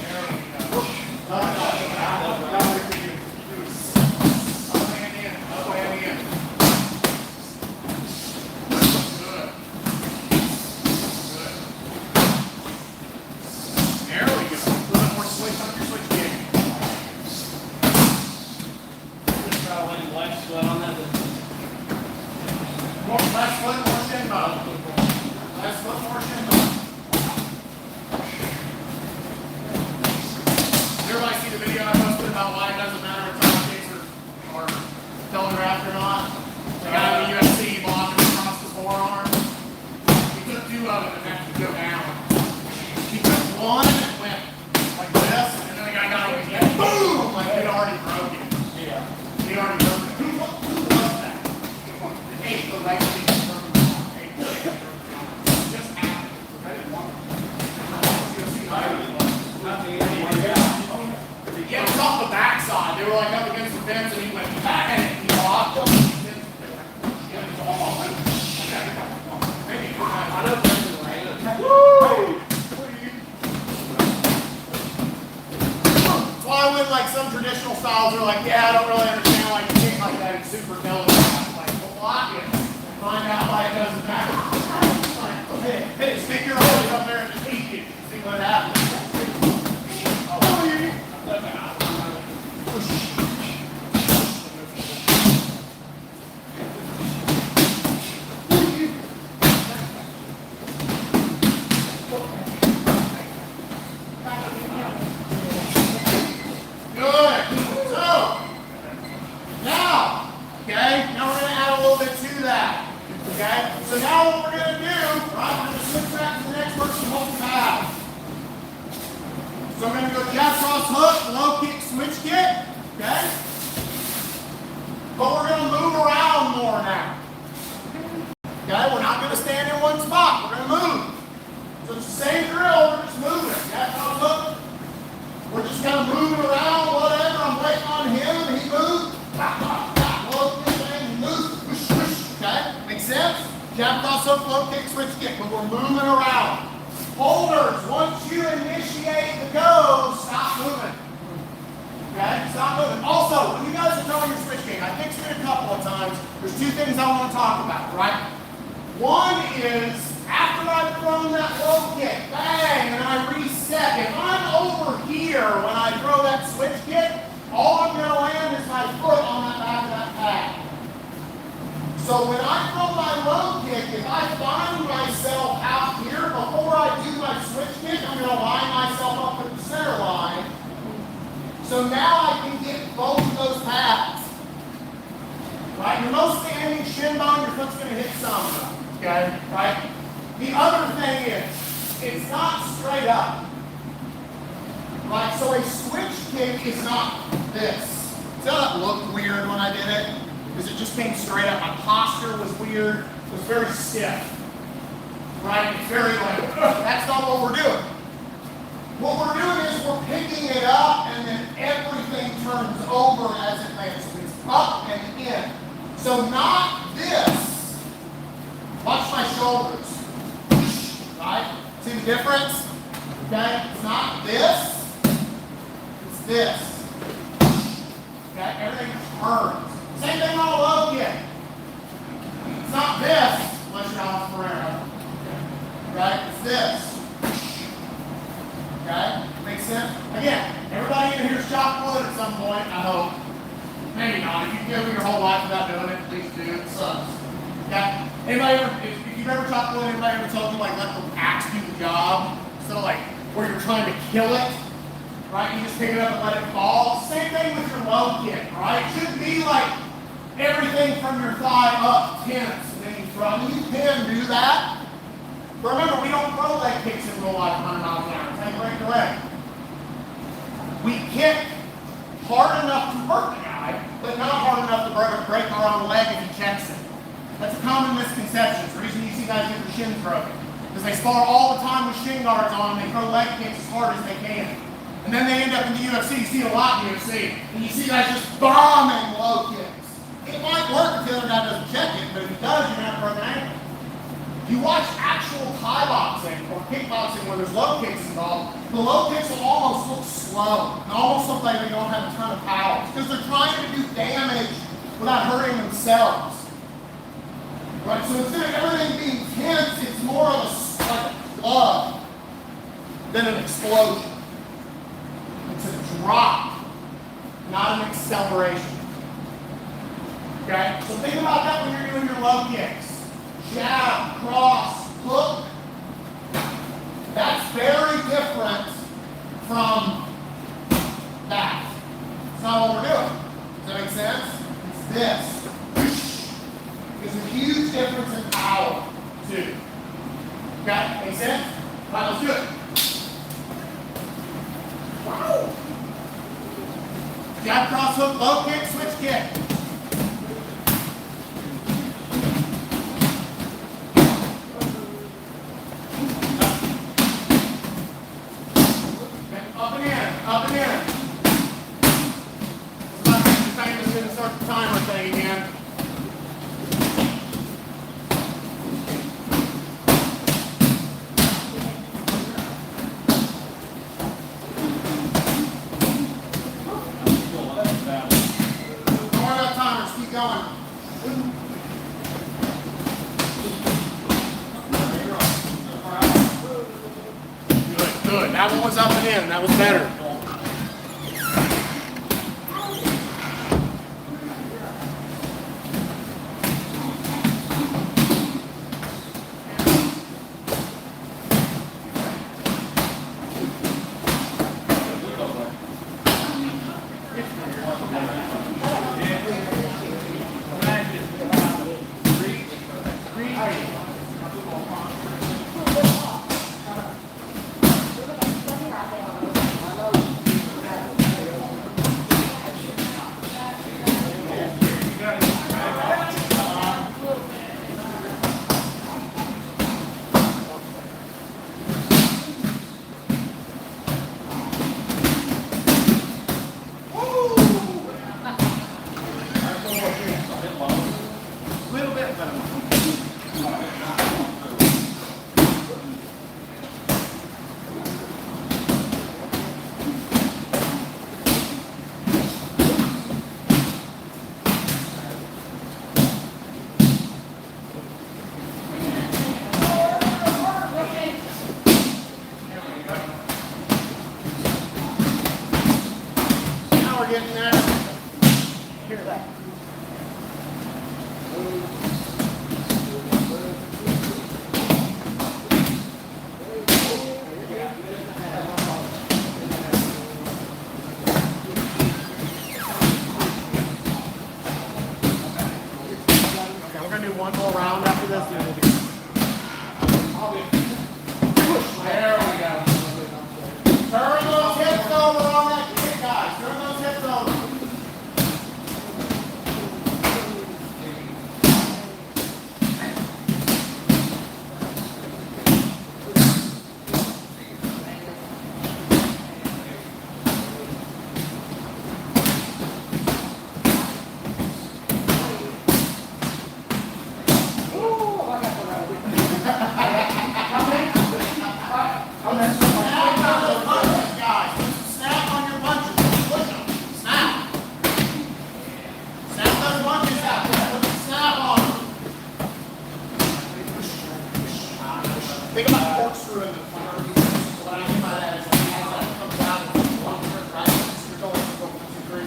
There we go. Up and in. Up and in. Good. Good. There we go. A little bit more switch on your switch kick. Just try to win left foot on that. More left foot, more shin bone. Left foot, more shin bone. Everybody see the video I posted about why it doesn't matter if top kicks or telegraphed or not? The guy in the UFC blocking across the forearm. He took 2 of them and had to go down. like up against the fence and he went back and he blocked him. That's why when like some traditional styles are like, yeah, I don't really understand why you kick like that. It's super telegraphed. Like, well, block it. Find out why it doesn't matter. Hey, stick your hose up there and just eat it. See what happens. So now what we're going to do, right, we're going to switch back to the next person holding the paddle. So I'm going to go jab, cross, hook, low kick, switch kick, okay? But we're going to move around more now. Okay, we're not going to stand in one spot, we're going to move. So it's the same drill, we're just moving. Jab, cross, hook. We're just kind of moving around, whatever. I'm waiting on him, he moves. Low kick, and he moves. Whoosh, whoosh, okay? Make sense? Jab, cross, hook, low kick, switch kick, but we're moving around. Holders, once you initiate the go, stop moving. Okay? Stop moving. Also, when you guys are throwing your switch kick, I fixed it a couple of times. There's two things I want to talk about, right? One is, after I've thrown that low kick, bang, and I reset. If I'm over here when I throw that switch kick, all I'm going to land is my foot on that back of that pad. So when I throw my low kick, if I find myself out here before I do my switch kick, I'm going to line myself up at the center line. So now I can get both of those pads. Right? You're most standing shin bone, your foot's going to hit some. Okay? Right? The other thing is, it's not straight up. Right? So a switch kick is not this. Does that look weird when I did it? Because it just came straight up. My posture was weird. It was very stiff. Right? It's very like, that's not what we're doing. What we're doing is we're picking it up and then everything turns over as it lands. It's up and in. So not this. Watch my shoulders. Right? See the difference? Okay? It's not this. It's this. Okay? Everything turns. Same thing on a low kick. It's not this, unless you're on Ferrero. Right? It's this. Okay? Makes sense? Again, everybody in here's chopped wood at some point, I hope. Maybe not. If you've given your whole life without doing it, please do. It sucks. Okay? Anybody ever, if you've ever chopped wood, anybody ever told you like let the axe do the job? Instead of like where you're trying to kill it? Right? You just pick it up and let it fall. Same thing with your low kick, right? It should be like everything from your thigh up tense and then you throw. You can do that. But remember, we don't throw leg kicks in real life 100 miles an hour. Take break the leg. We kick hard enough to hurt the guy, but not hard enough to break our own leg if he checks it. That's a common misconception. It's the reason you see guys get their shins broken. Because they spar all the time with shin guards on and they throw leg kicks as hard as they can. And then they end up in the UFC. You see it a lot in the UFC. And you see guys just bombing low kicks. It might work if the other guy doesn't check it, but if he does, you're going to have a broken ankle. You watch actual Thai boxing or kickboxing where there's low kicks involved, the low kicks will almost look slow. They almost look like they don't have a ton of power. Because they're trying to do damage without hurting themselves. Right? So instead of everything being tense, it's more of like a plug than an explosion. It's a drop, not an acceleration. Okay? So think about that when you're doing your low kicks. Jab, cross, hook. That's very different from that. It's not what we're doing. Does that make sense? It's this. There's a huge difference in power, too. Okay? Make sense? All right, let's do it. Wow. Jab, cross, hook, low kick, switch kick. Up and in. It's about start the timer thing again. Don't worry about timers, keep going. Good, good. That one was up and in. That was better. Getting there. Hear that. Okay, we're gonna do one more round after this, and we'll be. There we go. Turn those hips over on that kick, guys. Turn those hips over. Think about corkscrew in the corner. What I mean by that is when it comes down and it's one turn, right? You're going to go 1, 2, 3,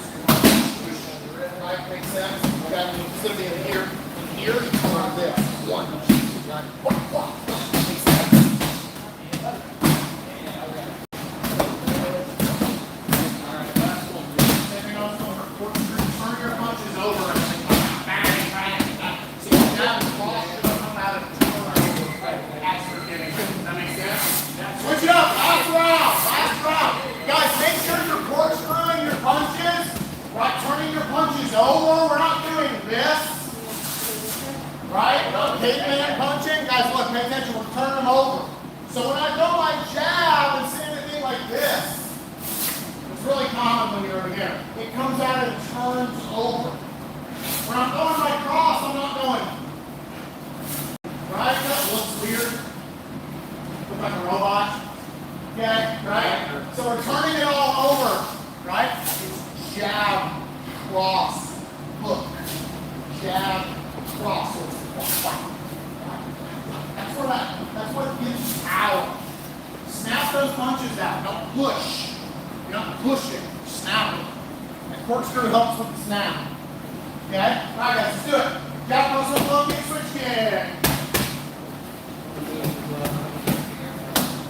right? Makes sense? Okay, instead of being here and here, you go like this. 1, 2, 3, right? Makes sense? Taking off some of her corkscrew, turn your punches over and then bang, bang, bang. See, the jab and cross should have come out of the corner. That makes sense? Switch it up. Last round. Last round. Guys, make sure you're corkscrewing your punches. Right? Turning your punches over. We're not doing this. Right? No caveman punching. Guys, look, pay attention. We're turning them over. So when I go my jab and say anything like this, it's really common when you're a beginner. It comes out and turns over. When I'm going my cross, I'm not going. Right? That looks weird. Look like a robot. Okay, right? So we're turning it all over, right? It's jab, cross, hook. Jab, cross. That's what gives power. Snap those punches out. Don't push. You're not pushing. Snap it. And corkscrew helps with the snap. Okay? Alright guys, let's do it. Jab, cross, hook, low kick, switch kick.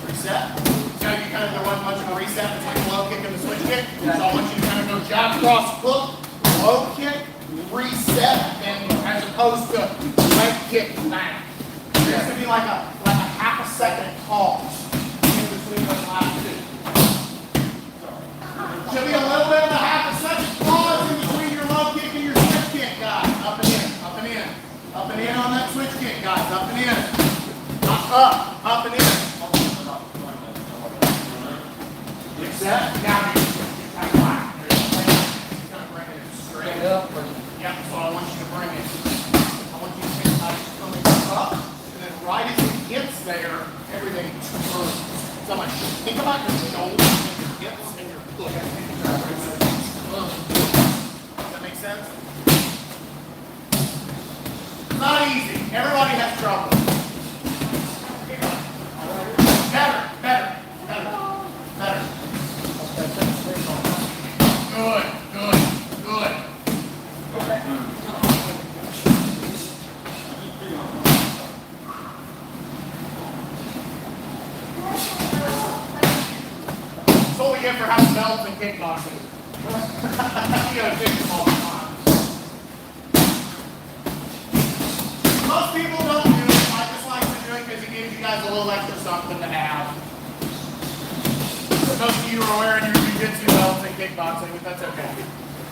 Reset. So you kind of do one punch and a reset. It's like a low kick and a switch kick. So I want you to kind of go jab, cross, hook, low kick, reset, and as opposed to right kick, bang. There's going to be like a half a second pause in between those last two. Should be a little bit of a half a second pause in between your low kick and your switch kick, guys. Up and in, up and in. Up and in on that switch kick, guys. Up and in. Up and in. Reset. Now you're going to bring it straight up. So like, think about your shoulders and your hips and your foot. Does that make sense? It's not easy. Everybody has trouble. Better, better, better, better. Good, good, good. That's what we get for having belts in kickboxing. You gotta fix them all the time. Most people don't do it. I just like to do it because it gives you guys a little extra something to have. Most of you are wearing your Jitsu belts in kickboxing, but that's okay.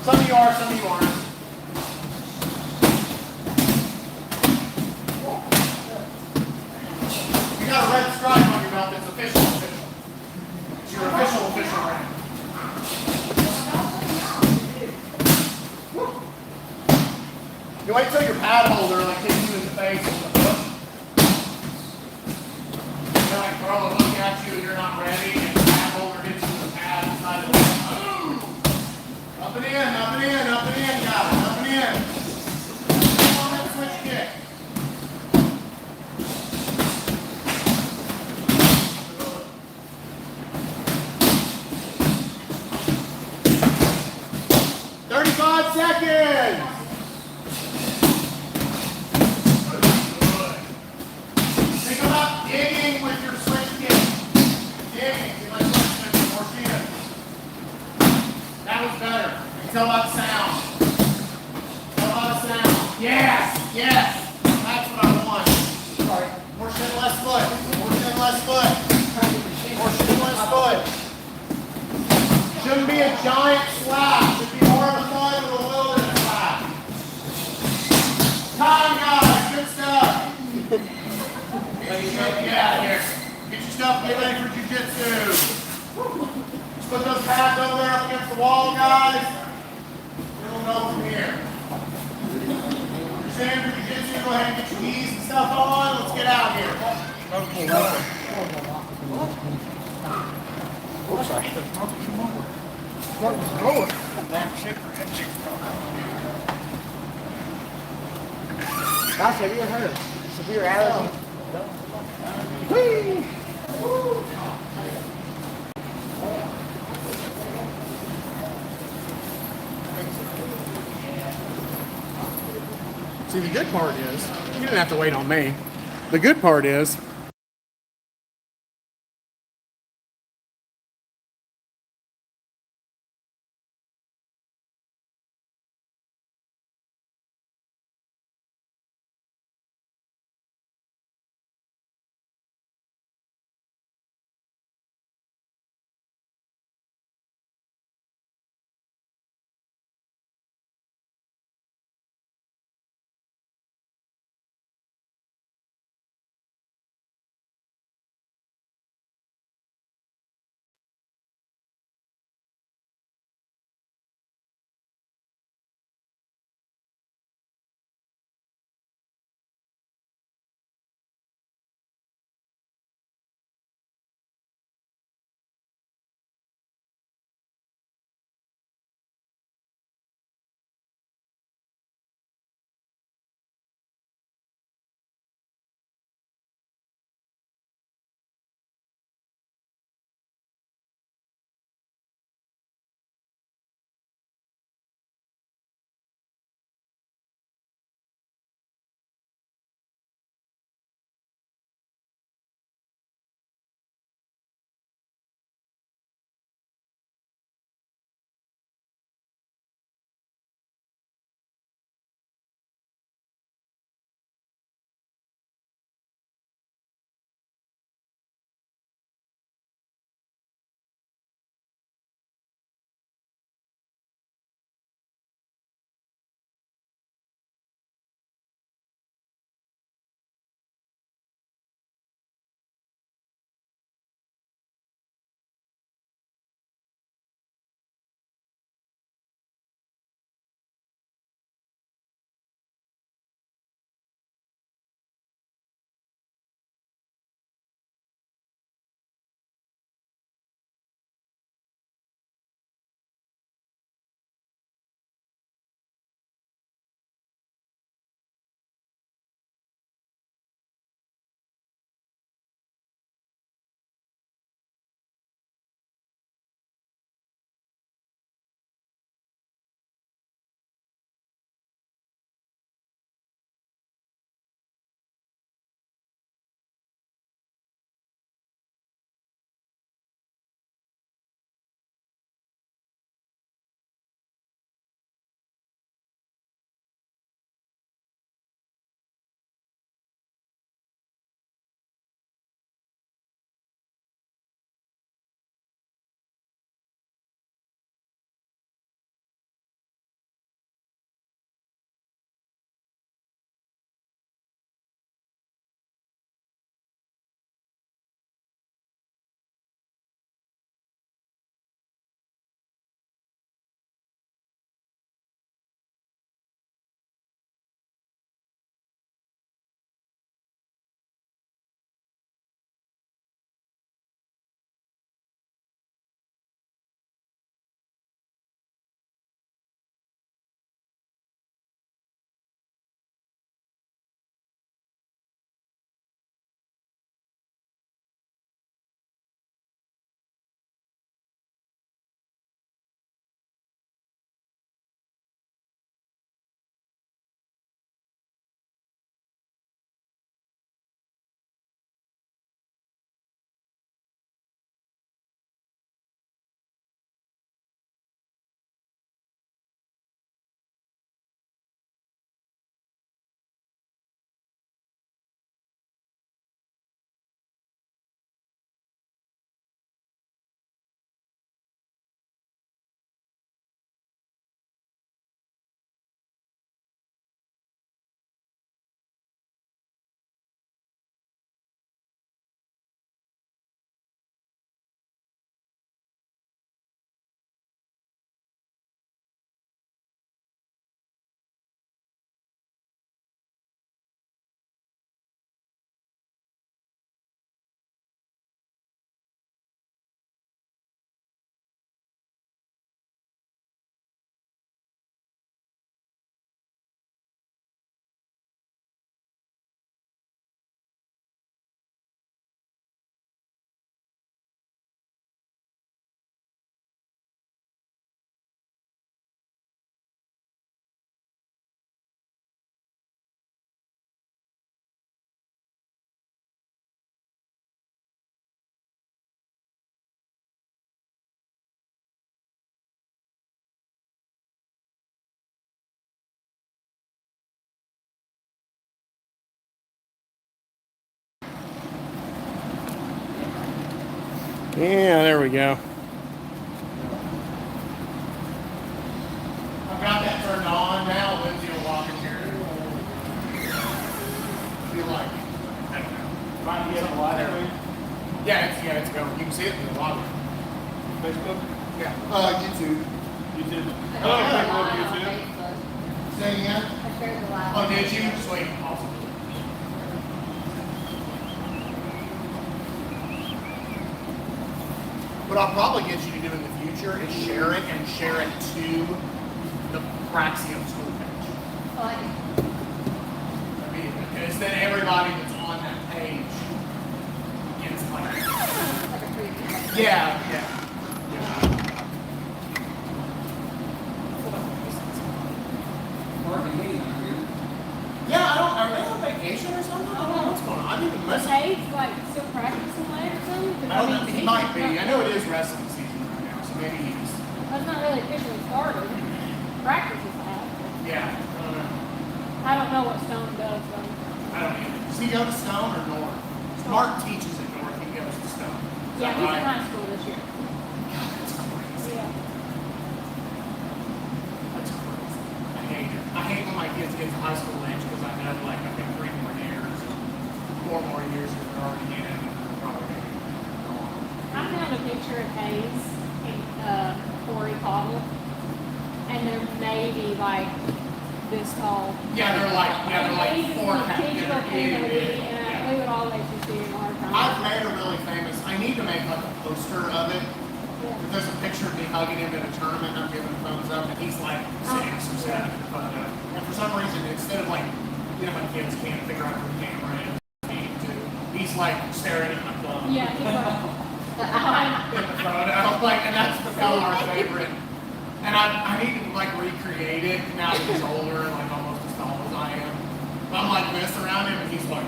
Some of you are, some of you aren't. You got a red stripe on your belt that's official. It's your official rank. You wait till your pad holder like hits you in the face with a hook. They like throw a hook at you and you're not ready, and the pad holder hits you with the pad inside of the up and in, up and in, up and in, guys, up and in. Come on that switch kick. Seconds. Think about digging with your switch kick. Digging. You like switch or shit. That was better. Tell about the sound. Tell about the sound. Yes. Yes. That's what I want. Sorry. More shin, less foot. More shin, less foot. More shin, less foot. Shouldn't be a giant slap. Should be more of a thud with a little bit of slap. Time, guys. Good stuff. Get out of here. Get your stuff. Get ready for jiu-jitsu. Just put those pads over there up against the wall, guys. We'll go from here. You're standing for jiu-jitsu. Go ahead and get your knees and stuff on. Let's get out of here. Oh, sorry. Gosh, have you heard of severe allergy? Whee! See, the good part is, you didn't have to wait on me. The good part is, Yeah, there we go. I've got that turned on now. Lindsay will walk in here. Feel like, I don't know. Trying to get the light there. Yeah, it's going. You can see it in the lobby. Facebook? Yeah. YouTube. YouTube? I Oh, shared the Facebook, live on YouTube. Facebook. Say again? I shared the live. Oh, on did you? Facebook. Sweet. Awesome. What I'll probably get you to do in the future is share it and share it to the Praxium school page. Oh, I can- Because then everybody that's on that page gets like, like a preview. yeah. Yeah, are they on vacation or something? I don't know what's going on. I didn't even Was listen. Hayes like still practicing late or something? 'Cause, I don't know. He he's might be. not- I know it is wrestling season right now, so maybe he's. That's not really officially started. Practice is out. Yeah, I don't know. I don't know what Stone does though. I don't either. Does he go to Stone or North? Mark teaches at North. He goes to Stone. Is Yeah, that he's in right? high school this year. God, that's crazy. Yeah. That's crazy. I hate it. I hate when my kids get to high school age because I know like I think 3 more years, 4 more years that they're already in and they're probably going to go on. I found a picture of Hayes and Corey Cottle, and they're maybe like this tall. Yeah, they're like Hayes is 4 the and a half. kid They're little kid, big. and we would always just see him all the time. I've made a really famous. I need to make like a poster of it. Yeah. There's a picture of me hugging him at a tournament. I'm giving thumbs up, and he's like 6 or 7 in the photo. And for some reason, instead of like, my kids can't figure out where the camera is, he's like staring at my thumb. Yeah, he's like, In the photo, like, and that's become our favorite. And I need to like recreate it now that he's older and like almost as tall as I am. But I'm like this around him, and he's like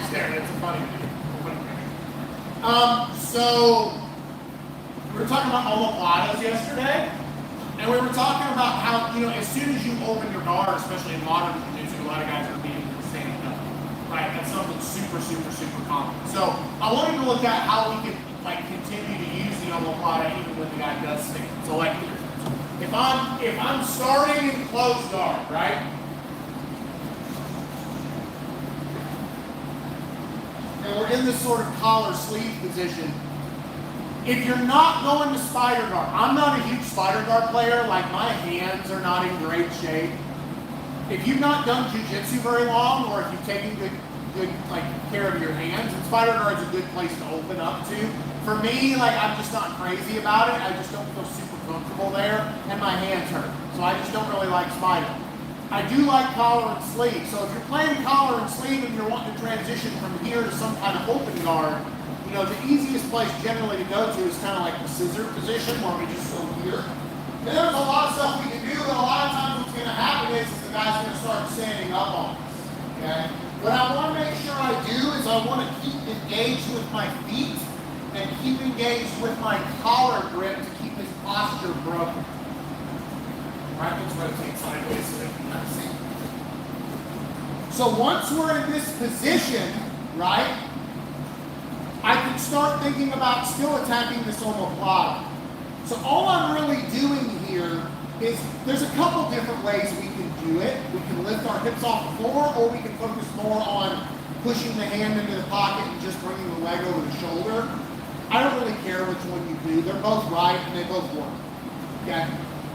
staring. It's a funny video. So we were talking about omoplatas yesterday, and we were talking about how as soon as you open your guard, especially in modern jiu-jitsu, a lot of guys are being standing up. Right, that's something super, super, super common. So I wanted to look at how we could like continue to use the omoplata even when the guy does stand. So like if I'm starting in closed guard, right? And we're in this sort of collar sleeve position. If you're not going to spider guard, I'm not a huge spider guard player. Like my hands are not in great shape. If you've not done jiu-jitsu very long, or if you've taken good like care of your hands, and spider guard's a good place to open up to. For me, like I'm just not crazy about it. I just don't feel super comfortable there, and my hands hurt. So I just don't really like spider. I do like collar and sleeve. So if you're playing collar and sleeve and you're wanting to transition from here to some kind of open guard, the easiest place generally to go to is kind of like the scissor position where we just go here. And there's a lot of stuff we can do, but a lot of times what's going to happen is the guy's going to start standing up on us. Okay? What I want to make sure I do is I want to keep engaged with my feet and keep engaged with my collar grip to keep his posture broken. Right? Let's rotate sideways so they can kind of see. So once we're in this position, right, I can start thinking about still attacking this omoplata. So all I'm really doing here is there's a couple different ways we can do it. We can lift our hips off the floor, or we can focus more on pushing the hand into the pocket and just bringing the leg over the shoulder. I don't really care which one you do. They're both right and they both work. Okay?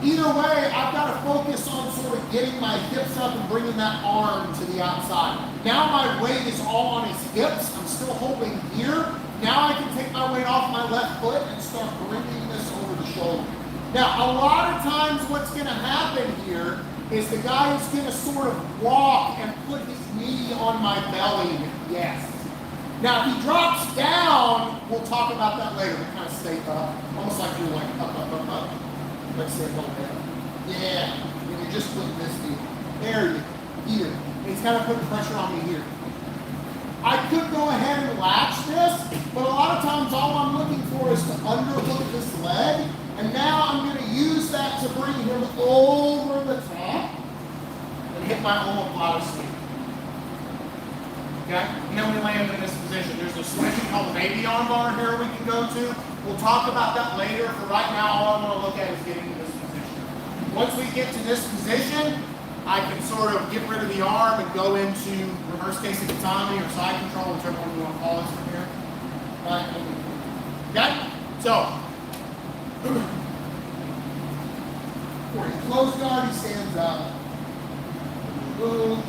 Either way, I've got to focus on sort of getting my hips up and bringing that arm to the outside. Now my weight is all on his hips. I'm still holding here. Now I can take my weight off my left foot and start bringing this over the shoulder. Now, a lot of times what's going to happen here is the guy is going to sort of walk and put his knee on my belly. Yes. Now, if he drops down, we'll talk about that later, but kind of stay up. Almost like you're like up. Let's say go down. Yeah. And you're just putting this knee. There you go. Here. And he's kind of putting pressure on me here. I could go ahead and latch this, but a lot of times all I'm looking for is to underhook this leg. And now I'm going to use that to bring him over the top and hit my omoplata sleeve. Okay? And then we land in this position. There's a switch called the baby armbar here we can go to. We'll talk about that later. For right now, all I want to look at is getting to this position. Once we get to this position, I can sort of get rid of the arm and go into reverse case autonomy or side control, whichever one you want to call this from here. Right? Okay? So, for his closed guard, he stands up. Boom.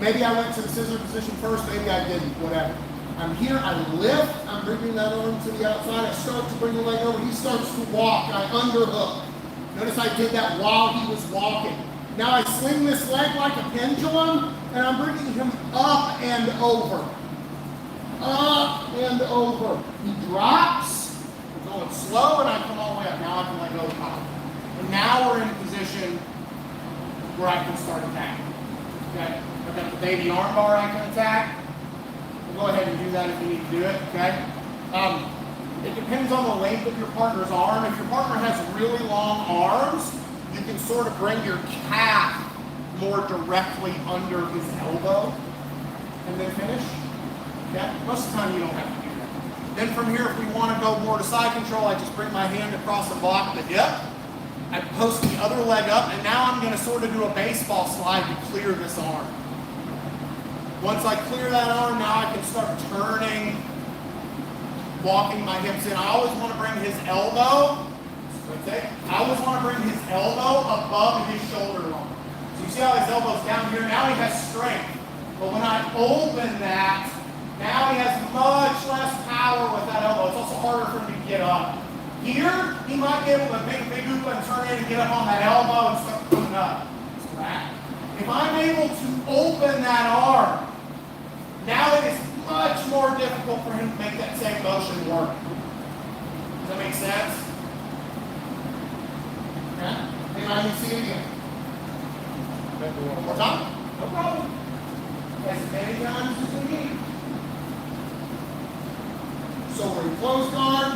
Maybe I went to the scissor position first, maybe I didn't, whatever. I'm here, I lift, I'm bringing that arm to the outside, I start to bring the leg over, he starts to walk, I underhook. Notice I did that while he was walking. Now I swing this leg like a pendulum, and I'm bringing him up and over. Up and over. He drops, we're going slow, and I come all the way up. Now I can let go of the collar. And now we're in a position where I can start attacking. Okay? I've got the baby armbar I can attack. We'll go ahead and do that if you need to do it, okay? It depends on the length of your partner's arm. If your partner has really long arms, you can sort of bring your calf more directly under his elbow and then finish. Okay? Most of the time you don't have to do that. Then from here, if we want to go more to side control, I just bring my hand across and block the hip. I post the other leg up, and now I'm going to sort of do a baseball slide to clear this arm. Once I clear that arm, now I can start turning, walking my hips in. I always want to bring his elbow, I always want to bring his elbow above his shoulder line. So you see how his elbow's down here? Now he has strength. But when I open that, now he has much less power with that elbow. It's also harder for him to get up. Here, he might be able to make a big hoop and turn in and get up on that elbow and start putting up. If I'm able to open that arm, now it is much more difficult for him to make that same motion work. Does that make sense? Okay? Anybody need to see it again? One more time? No problem. As many times as you need. So we're in closed guard.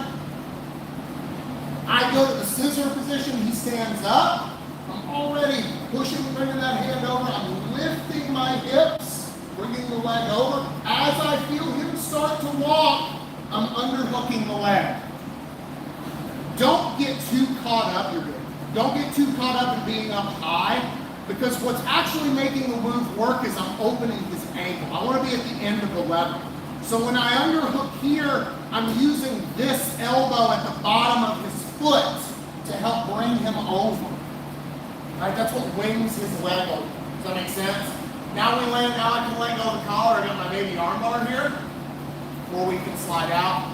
I go to the scissor position. He stands up. I'm already pushing, bringing that hand over. I'm lifting my hips, bringing the leg over. As I feel him start to walk, I'm underhooking the leg. Don't get too caught up. You're good. Don't get too caught up in being up high, because what's actually making the move work is I'm opening his ankle. I want to be at the end of the lever. So when I underhook here, I'm using this elbow at the bottom of his foot to help bring him over. Right? That's what wings his leg over. Does that make sense? Now we land, now I can let go of the collar. I got my baby arm bar here. Or we can slide out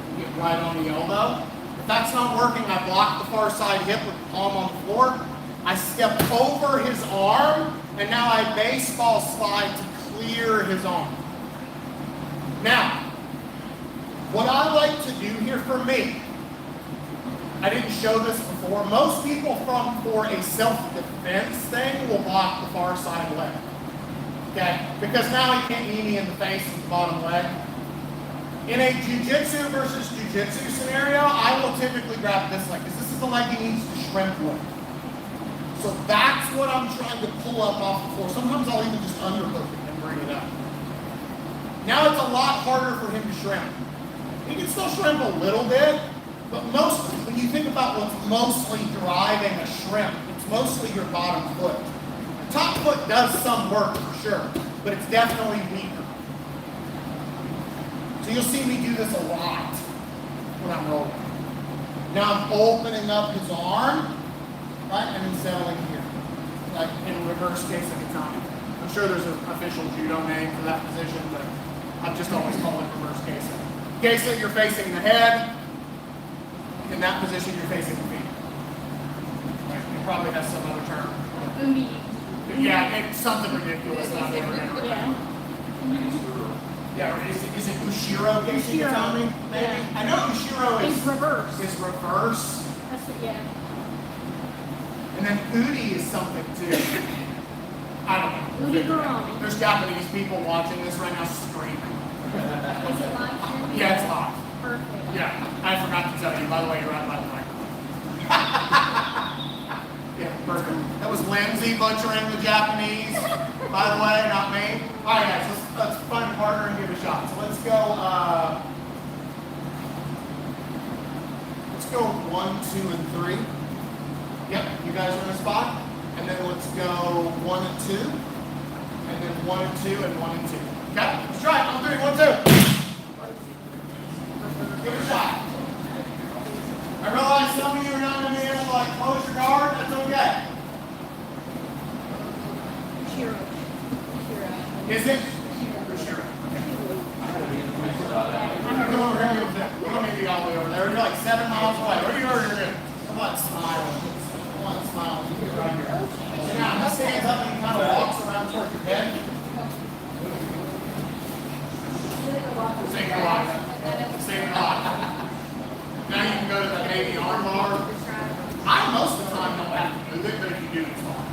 and get right on the elbow. If that's not working, I block the far side hip with the palm on the floor. I step over his arm, and now I baseball slide to clear his arm. Now, what I like to do here for me, I didn't show this before. Most people for a self-defense thing will block the far side leg. Okay? Because now he can't knee me in the face with the bottom leg. In a jiu-jitsu versus jiu-jitsu scenario, I will typically grab this leg, because this is the leg he needs to shrimp with. So that's what I'm trying to pull up off the floor. Sometimes I'll even just underhook it and bring it up. Now it's a lot harder for him to shrimp. He can still shrimp a little bit, but when you think about what's mostly driving a shrimp, it's mostly your bottom foot. The top foot does some work for sure, but it's definitely weaker. So you'll see me do this a lot when I'm rolling. Now I'm opening up his arm, right, and then settling here, like in reverse case of katana. I'm sure there's an official judo name for that position, but I've just always called it reverse case. Case that you're facing the head. In that position, you're facing the feet. Right? It probably has some other term. Uni. Yeah, it's something ridiculous that I've never remember. Yeah. Yeah, or is it Ushiro Casey Katami? Maybe? Yeah. I know Ushiro It's reverse. is reverse. That's it, yeah. And then Udi is something too. I don't know. Udi Garami. There's Japanese people watching this right now screaming. Is it live streaming? Yeah, it's live. Perfect. Yeah, I forgot to tell you. By the way, you're right by the mic. Yeah, perfect. That was Lindsay butchering the Japanese. By the way, not me. All right, guys, let's find a partner and give it a shot. So let's go 1, 2, and 3. Yep, you guys are in a spot. And then let's go 1 and 2. And then 1 and 2 and 1 and 2. Okay, let's try it. On 3, 1, 2. Give it a shot. I realize some of you are not going to be able to like close your guard. That's okay. Is it? For sure. Come over here. We're going to be all the way over there. You're like 7 miles away. Where are you over here? Come on, smile. Come on, smile. You're right here. So now, he stands up and he kind of walks around towards your head. Save your life. Save your life. Now you can go to the baby arm bar. I most of the time don't have to move it, but if you do, it's fine.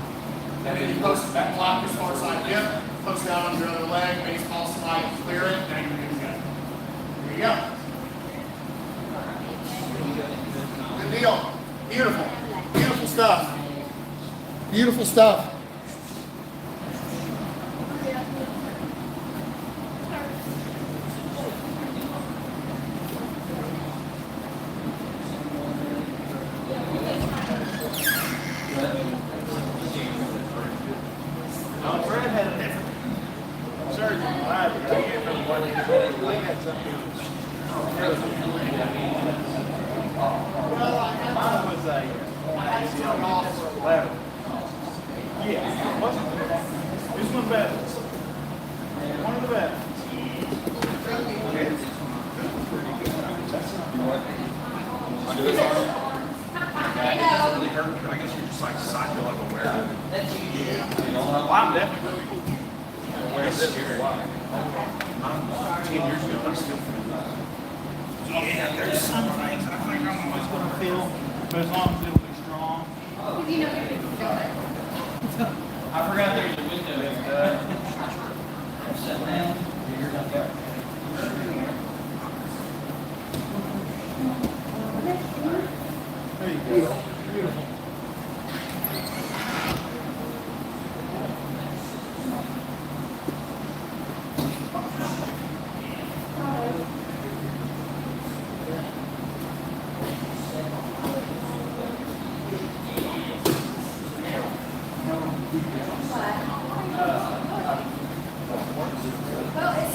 And then you post it back, block this far side dip, post it out on your other leg, baseball slide, clear it, then you're good to go. There you go. Good deal. Beautiful. Beautiful stuff. Beautiful stuff. Fred had a different surgery. I can't remember what he had. He had something. Mine was a ACL lateral. Yeah, it wasn't. This one's better. One of the best. It doesn't really hurt, but I guess you're just like psycho like aware of it. Well, I'm definitely Aware of this here. I'm 10 years ago, I still feel that. yeah, there's some things I think I'm always going to feel, but as long as it'll be strong. You know, you can feel it. I forgot there's a window there. Set down. There you go. Beautiful.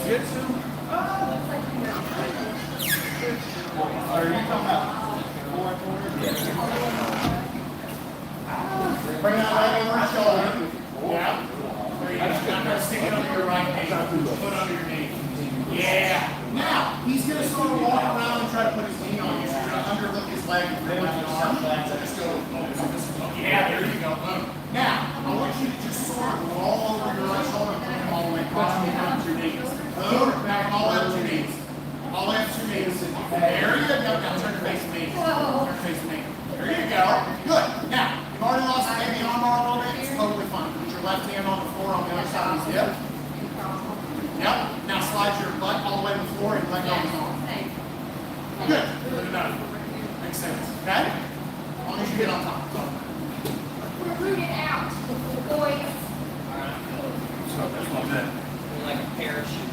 Jitsu? Are you talking about 4 and 4? Bring that leg over your shoulder. Yeah. There you go. Now try to stick it under your right knee. Put under your knee. Yeah. Now, he's going to sort of walk around and try to put his knee on you. So you're going to underlook his leg with your left arm. So just go focus on this. Yeah, there you go. Boom. Now, I want you to just sort of roll over your right shoulder and bring him all the way across and down to your knees. Boom. Back all the way up to your knees. All the way up to your knees. There you go. Now turn your face to me. Turn your face to me. There you go. Good. Now, you've already lost the baby arm bar a little bit. It's totally fine. Put your left hand on the floor on the other side of his hip. Yep. Now slide your butt all the way to the floor and let go of his arm. Good. Good enough. Makes sense. Okay? As long as you get on top. We're rooted out. Boys. So there's one bit. Like a parachute.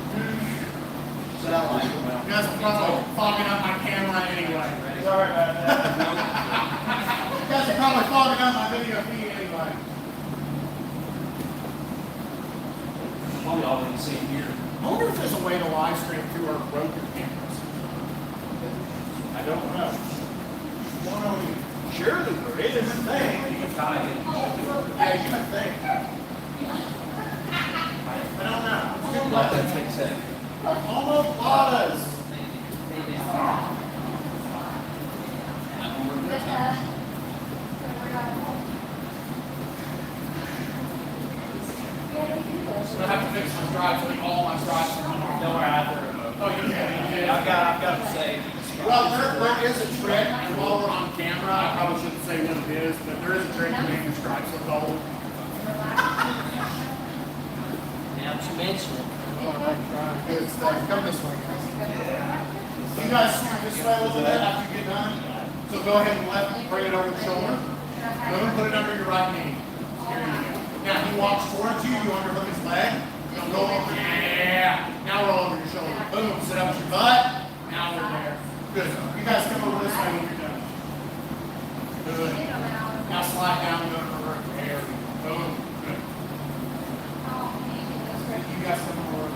You guys are probably fogging up my camera anyway. Sorry about that. You guys are probably fogging up my video feed anyway. Probably all in the same year. I wonder if there's a way to live stream through our broken cameras. I don't know. One over here. Surely there is a thing. You can kind of Yeah, you would think. I don't know. Good let luck. that take set. Almost Ladas. So I have to fix my stripes. I think all my stripes are on. Don't worry, I threw it. Oh, you did. I've got to say. Well, there is a trick, and while we're on camera, I probably shouldn't say what it is, but there is a trick to making your stripes look gold. Now that you mention it. Good stuff. Come this way, guys. You guys scoot this way a little bit after you get done. So go ahead and bring it over the shoulder. Go and put it under your right knee. Here you go. Now he walks towards you, you underhook his leg. Don't go over. Yeah. Now roll over your shoulder. Boom. Sit up with your butt. Now we're there. Good. You guys come over this way when you're done. Good. Now slide down, go to reverse. There we go. Boom. Good. You guys come over.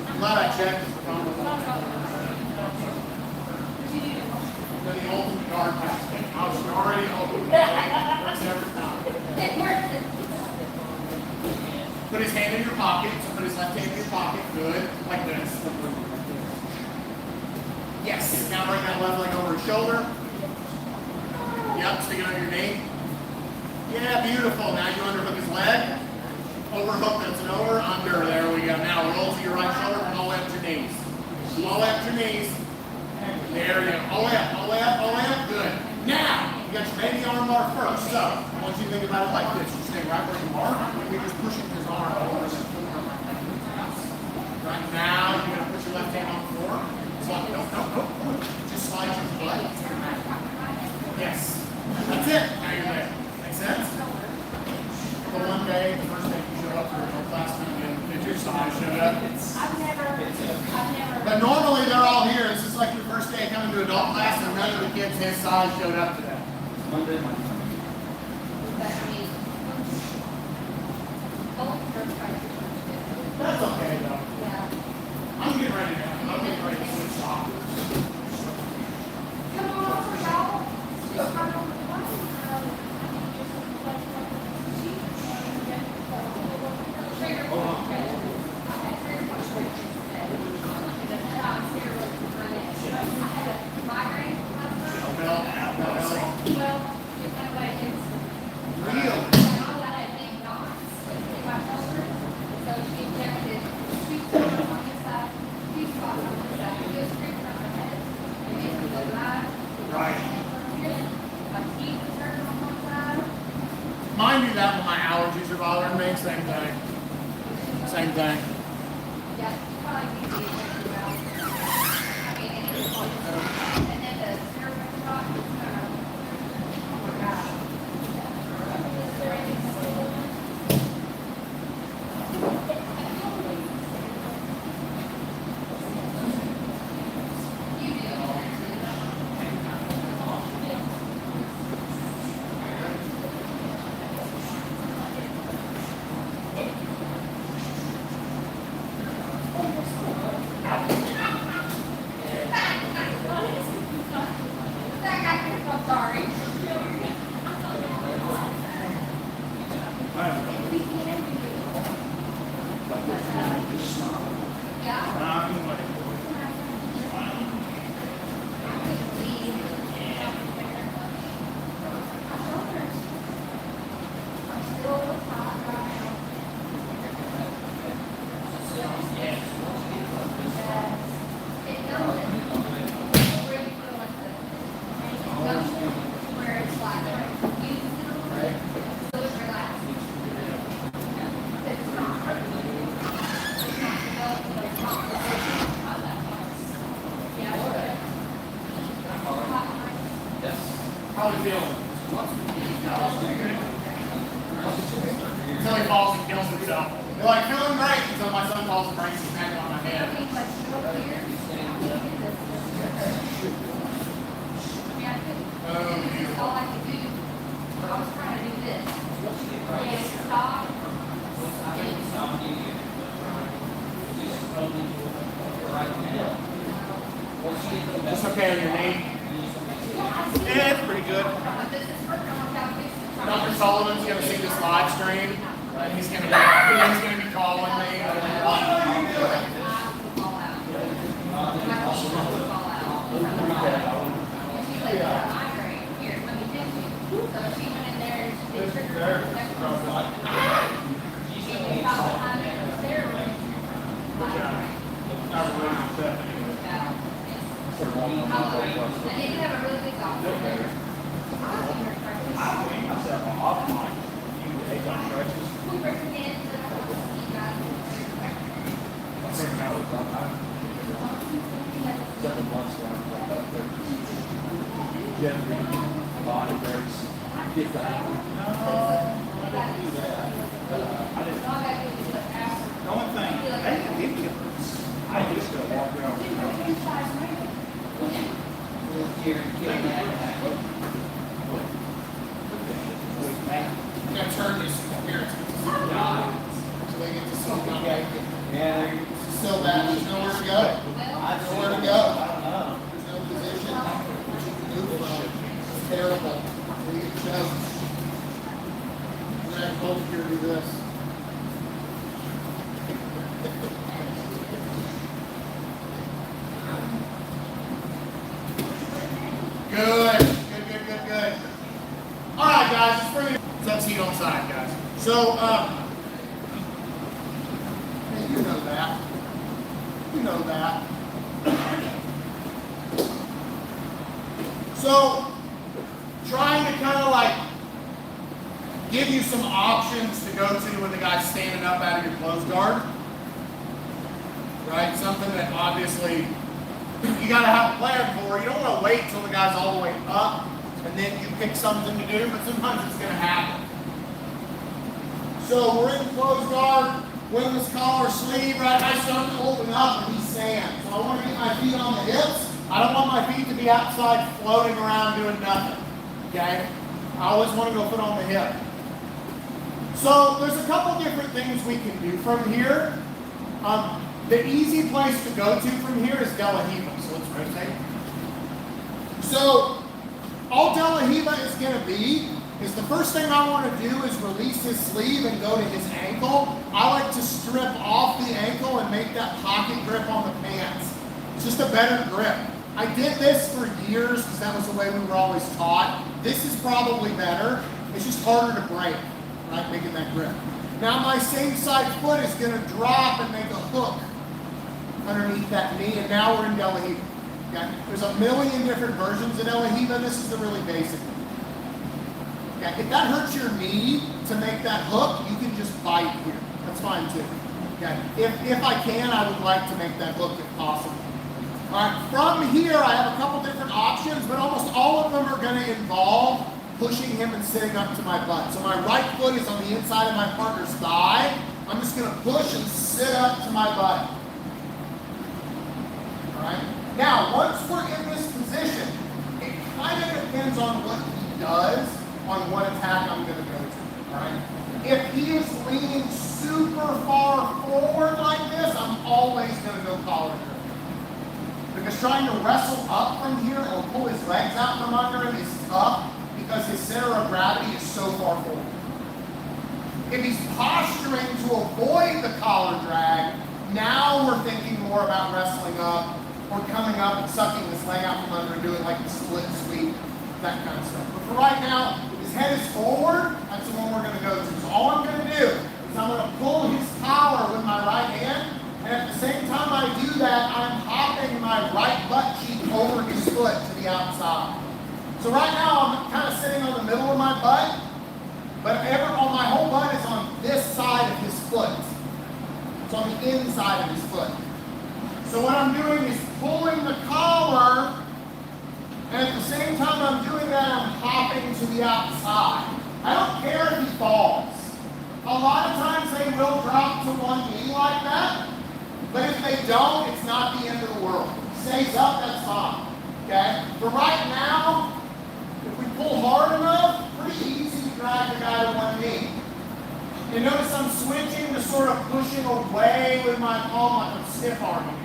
I'm glad I checked this with the ultimate guard pass. I was already open. Works every time. Put his hand in your pocket. So put his left hand in your pocket. Good. Like this. Yes. Now bring that left leg over his shoulder. Yep. Stick it under your knee. Yeah, beautiful. Now you underhook his leg. Overhook, that's an over, under. There we go. Now roll to your right shoulder and all the way up to your knees. All the way up to your knees. There you go. All the way up, all the way up, all the way up. Good. Now, you got your baby arm bar first. So, I want you to think about it like this. You stay right where you are, and you're just pushing his arm over. Right now, you're going to put your left hand on the floor. Slide, no. Just slide your butt. Yes. That's it. Now you're there. Make sense? The one day, the first day you showed up for your class meeting, pictures, somebody showed up. I've never. But normally they're all here. This is like your first day coming to adult class, and none of the kids his size showed up today. But I mean, That's okay though. yeah. I'm getting ready now. I'm getting ready to switch soccer. Come on over, y'all. Just run over the Mine do that when my allergies are bothering me. Same thing. Same thing. Yeah, you probably need to be about. I mean, and then the cervical spot is oh my gosh. You do. I'm sorry. Where it's like, you so it's relaxed. It's not. How are you feeling? Until he falls and kills himself. They're like, feeling great until my son falls and breaks his neck on my head. Oh, beautiful. All I could do, I was trying to do this. And stop. Just okay on your knee? Yeah, it's pretty good. But this is for Dr. Sullivan's going to see this live stream. He's going to be calling me. I didn't have a really big doctor. We recommend that They got it. All I gotta do is look after. The only thing, they can give you, I just go walk around. I'm gonna turn this here so they get to see how Yeah, so bad. There's nowhere to go. Nowhere to go. I don't know. There's no position that you can move from. It's terrible. We get choked. We're gonna have both here do this. Good. All right, guys, let's bring it. Let's heat on side, guys. So, you know that. You know that. So, trying to kind of like give you some options to go to when the guy's standing up out of your closed guard. Right? Something that obviously you got to have a plan for. You don't want to wait till the guy's all the way up and then you pick something to do, but sometimes it's going to happen. So we're in closed guard, wingless collar, sleeve, right? I start to open up and he stands. So I want to get my feet on the hips. I don't want my feet to be outside floating around doing nothing. Okay? I always want to go foot on the hip. So there's a couple different things we can do from here. The easy place to go to from here is De La Hiva. So let's rotate. So all De La Hiva is going to be is the first thing I want to do is release his sleeve and go to his ankle. I like to strip off the ankle and make that pocket grip on the pants. It's just a better grip. I did this for years because that was the way we were always taught. This is probably better. It's just harder to break, right? Making that grip. Now my same side foot is going to drop and make a hook underneath that knee, and now we're in De La Hiva. Okay? There's a million different versions of De La Hiva. This is the really basic one. Okay? If that hurts your knee to make that hook, you can just bite here. That's fine too. Okay? If I can, I would like to make that hook if possible. All right, from here, I have a couple different options, but almost all of them are going to involve pushing him and sitting up to my butt. So my right foot is on the inside of my partner's thigh. I'm just going to push and sit up to my butt. All right. Now, once we're in this position, it kind of depends on what he does, on what attack I'm going to go to. All right. If he is leaning super far forward like this, I'm always going to go collar grip. Because trying to wrestle up from here or pull his legs out from under him is tough because his center of gravity is so far forward. If he's posturing to avoid the collar drag, now we're thinking more about wrestling up or coming up and sucking his leg out from under and doing like the split sweep, that kind of stuff. But for right now, if his head is forward, that's the one we're going to go to. So all I'm going to do is I'm going to pull his collar with my right hand, and at the same time I do that, I'm hopping my right butt cheek over his foot to the outside. So right now I'm kind of sitting on the middle of my butt, but my whole butt is on this side of his foot. It's on the inside of his foot. So what I'm doing is pulling the collar, and at the same time I'm doing that, I'm hopping to the outside. I don't care if he falls. A lot of times they will drop to one knee like that. But if they don't, it's not the end of the world. Stays up, that's fine. Okay? But right now, if we pull hard enough, pretty easy to drag the guy to one knee. And notice I'm switching to sort of pushing away with my palm like I'm stiff arming.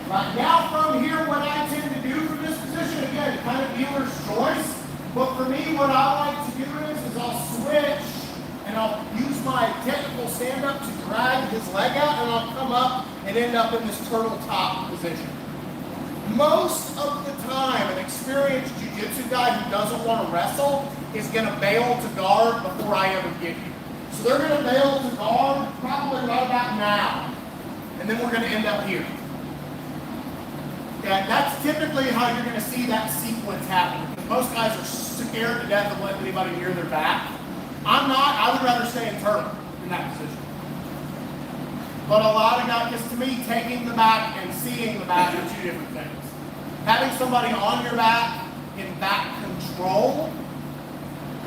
Right now from here, what I tend to do from this position, again, kind of dealer's choice. But for me, what I like to do is I'll switch and I'll use my technical stand-up to drag his leg out, and I'll come up and end up in this turtle top position. Most of the time, an experienced jiu-jitsu guy who doesn't want to wrestle is going to bail to guard before I ever get here. So they're going to bail to guard probably right about now, and then we're going to end up here. Okay, that's typically how you're going to see that sequence happen. Because most guys are scared to death of letting anybody near their back. I'm not. I would rather stay in turtle in that position. But a lot of guys, because to me, taking the back and seeing the back are two different things. Having somebody on your back in back control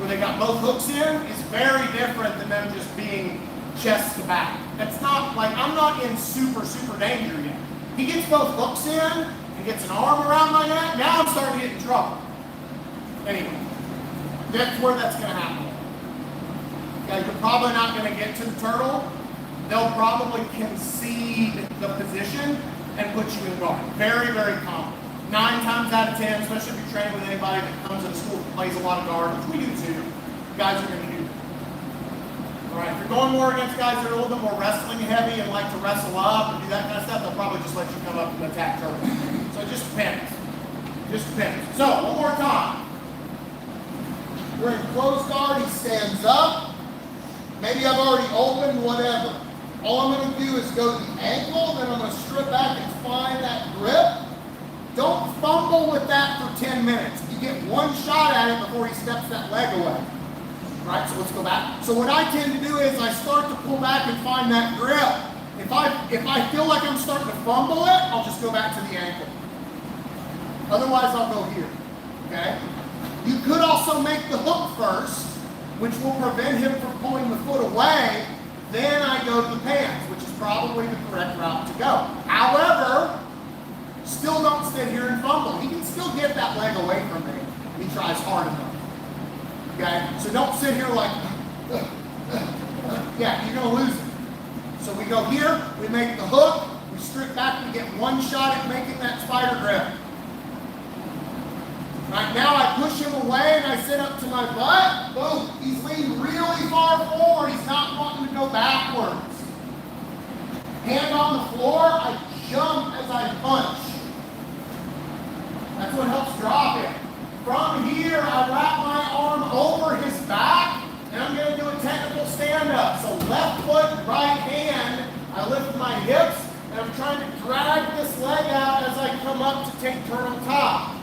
where they got both hooks in, is very different than them just being chest to back. That's not like, I'm not in super, super danger yet. He gets both hooks in and gets an arm around my neck, now I'm starting to get in trouble. Anyway, that's where that's going to happen. Okay, you're probably not going to get to the turtle. They'll probably concede the position and put you in guard. Very, very common. 9 times out of 10, especially if you're training with anybody that comes into school and plays a lot of guard, which we do too, guys are going to do that. All right, if you're going more against guys that are a little bit more wrestling heavy and like to wrestle up and do that kind of stuff, they'll probably just let you come up and attack turtle. So it just depends. Just depends. So, one more time. We're in closed guard, he stands up. Maybe I've already opened, whatever. All I'm going to do is go to the ankle, then I'm going to strip back and find that grip. Don't fumble with that for 10 minutes. You get one shot at it before he steps that leg away. Right, so let's go back. So what I tend to do is I start to pull back and find that grip. If I feel like I'm starting to fumble it, I'll just go back to the ankle. Otherwise, I'll go here. Okay? You could also make the hook first, which will prevent him from pulling the foot away. Then I go to the pants, which is probably the correct route to go. However, still don't sit here and fumble. He can still get that leg away from me if he tries hard enough. Okay? So don't sit here like, yeah, you're going to lose it. So we go here, we make the hook, we strip back, we get one shot at making that spider grip. Right now I push him away and I sit up to my butt. Boom. He's leaned really far forward. He's not wanting to go backwards. Hand on the floor, I jump as I punch. That's what helps drop it. From here, I wrap my arm over his back and I'm going to do a technical stand-up. So left foot, right hand, I lift my hips and I'm trying to drag this leg out as I come up to take turtle top.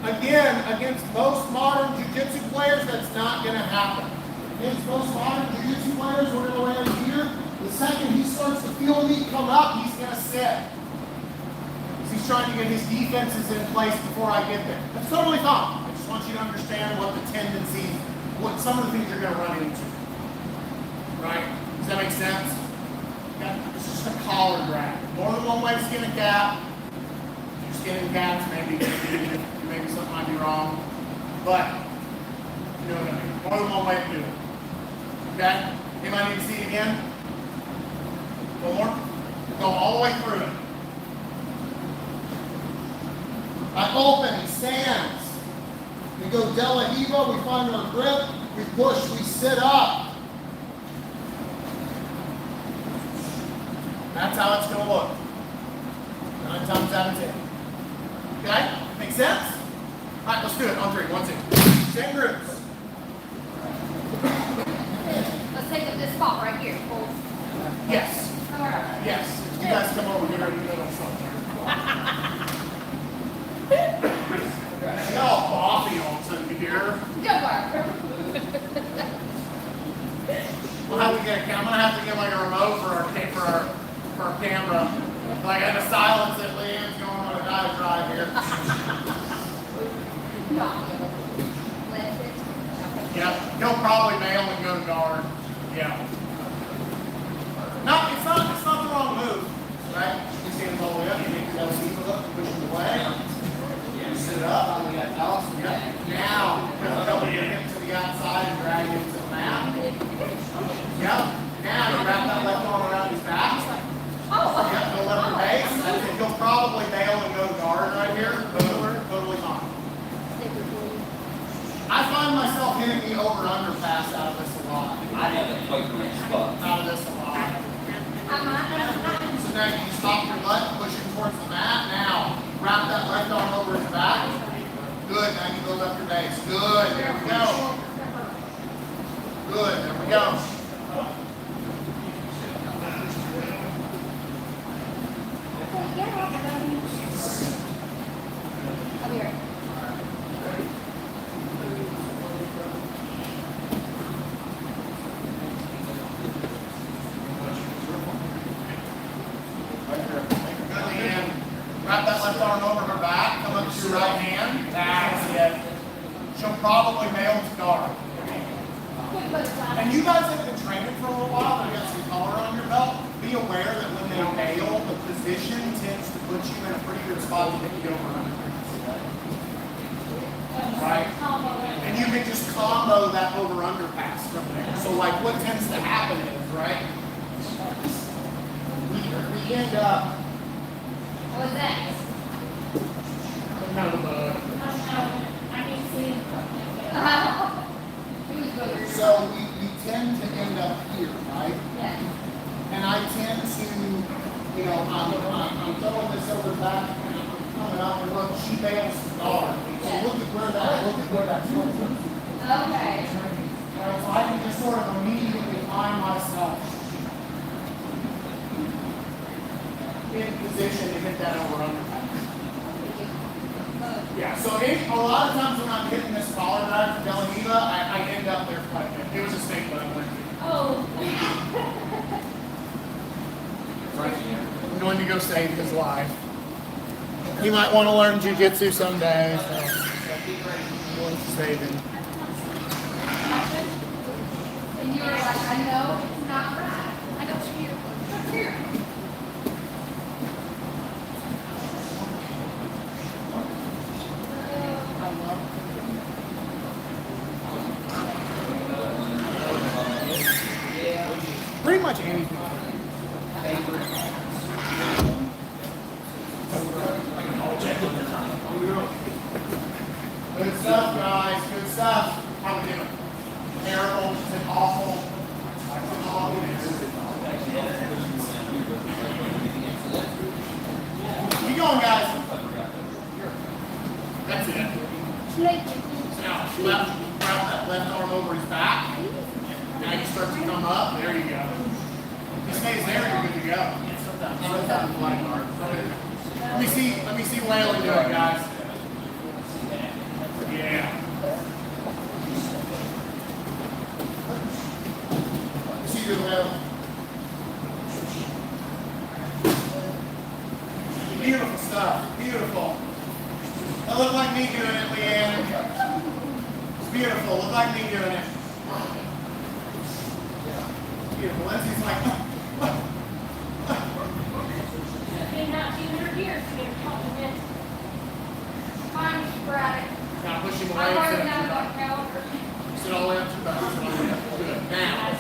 Again, against most modern jiu-jitsu players, that's not going to happen. Against most modern jiu-jitsu players, we're going to land here. The second he starts to feel me come up, he's going to sit. He's trying to get his defenses in place before I get there. That's totally fine. I just want you to understand what the tendencies, what some of the things you're going to run into. Right? Does that make sense? Okay. It's just a collar grab. More than one way to skin a cat. If you're skinning cats, maybe something might be wrong. But, you know what I mean. More than one way to do it. Okay? Anybody need to see it again? One more? Go all the way through it. I open, he stands. We go De La Hiva, we find our grip, we push, we sit up. That's how it's going to look. 9 times out of 10. Okay? Make sense? All right, let's do it on 3. 1, 2. Same groups. Let's take up this spot right here. Yes. All right. Yes. You guys come over here and do something. Y'all bossy all of a sudden here. Good work. I'm gonna have to get like a remote for our camera. Like I had to silence it. Leanne's going on a diatribe here. Yeah, he'll probably bail and go to guard. Yeah. No, it's not the wrong move, right? You stand all the way up, you make your elbow up, push it away. Sit up. Yep. Now, don't get him to the outside and drag him to the mat. Yep. Now you wrap that left arm around his back. Yep, go left your base. That's it. He'll probably bail and go guard right here. Totally fine. I find myself hitting the over-under pass out of this a lot. I haven't quite reached spot. Out of this a lot. So now you stop your butt, push him towards the mat. Now, wrap that left arm over his back. Good, now you build up your base. Good, there we go. Good, there we go. I'll be right. Wrap that left arm over her back, come up to your right hand. That's it. She'll probably bail to guard. And you guys have been training for a little while, and you got some color on your belt. Be aware that when they bail, the position tends to put you in a pretty good spot to get you over under. Right? And you can just combo that over under pass from there. So like what tends to happen is, right? We end up What was that? kind of I can see. so we tend to end up here, right? Yeah. And I tend to, you know, I'm throwing this over back and I'm coming up and look, she bails the guard. So look at where that's going. Okay. Right, so I can just sort of immediately find myself in position to hit that over under. Yeah, so a lot of times when I'm hitting this collar drive for Delaneva, I end up there quite a bit. It was a snake that I went to. Oh. I'm going to go save his life. He might want to learn jiu-jitsu someday, so I'm going to save him. And you were like, I know it's not right. I go here. Pretty much anything. Good stuff, guys. Good stuff. How we doing? Terrible. Is it awful? Keep going, guys. That's it. So now, wrap that left arm over his back. Now you start to come up. There you go. If he stays there, you're good to go. Let me see Waylon do it, guys. Yeah. See your left. Beautiful stuff. Beautiful. That looked like me doing it, Leanne. It's beautiful. Looked like me doing it. Beautiful. Lindsay's like, Been out 200 years to get a compliment. Fine, sporadic. now push him I away. wrote it Sit down about calendar. sit all the way up to the back. Sit all the way up. Good. Now,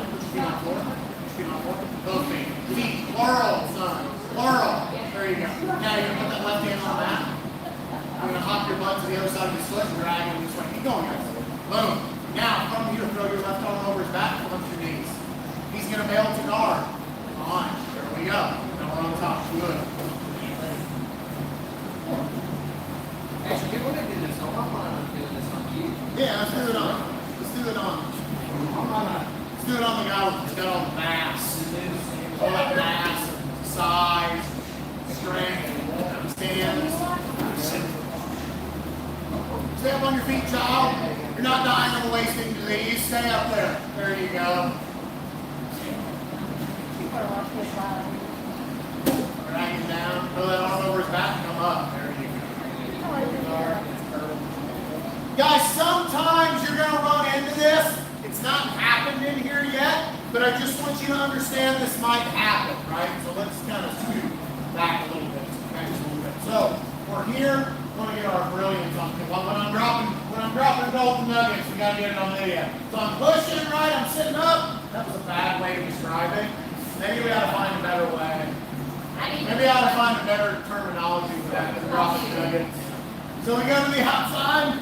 put your feet on the floor. Put your feet on the floor. Those feet. Feet. Plural, son. Plural. There you go. Now you're going to put that left hand on the mat. I'm going to hop your butt to the other side of his foot and drag him this way. Keep going, guys. Boom. Now, from here, throw your left arm over his back and lift your knees. He's going to bail to guard. Come on. There we go. Now we're on top. Good. Actually, we're gonna do this on my mind. I'm doing this on you. Yeah, let's do it on. Let's do it on. Let's do it on the guy who's got all the mass. All that mass, size, strength, stance. Stay up on your feet, child. You're not dying of a wasting disease. Stay up there. There you go. Drag him down. Throw that arm over his back and come up. There you go. Guys, sometimes you're going to run into this. It's not happened in here yet, but I just want you to understand this might happen, right? So let's kind of scoot back a little bit. Okay, just a little bit. So we're here. We want to get our brilliance on. When I'm dropping golden nuggets, we got to get it on video. So I'm pushing, right? I'm sitting up. That was a bad way to describe it. Maybe we ought to find a better way. Maybe I ought to find a better terminology for that than dropping nuggets. So we go to the outside.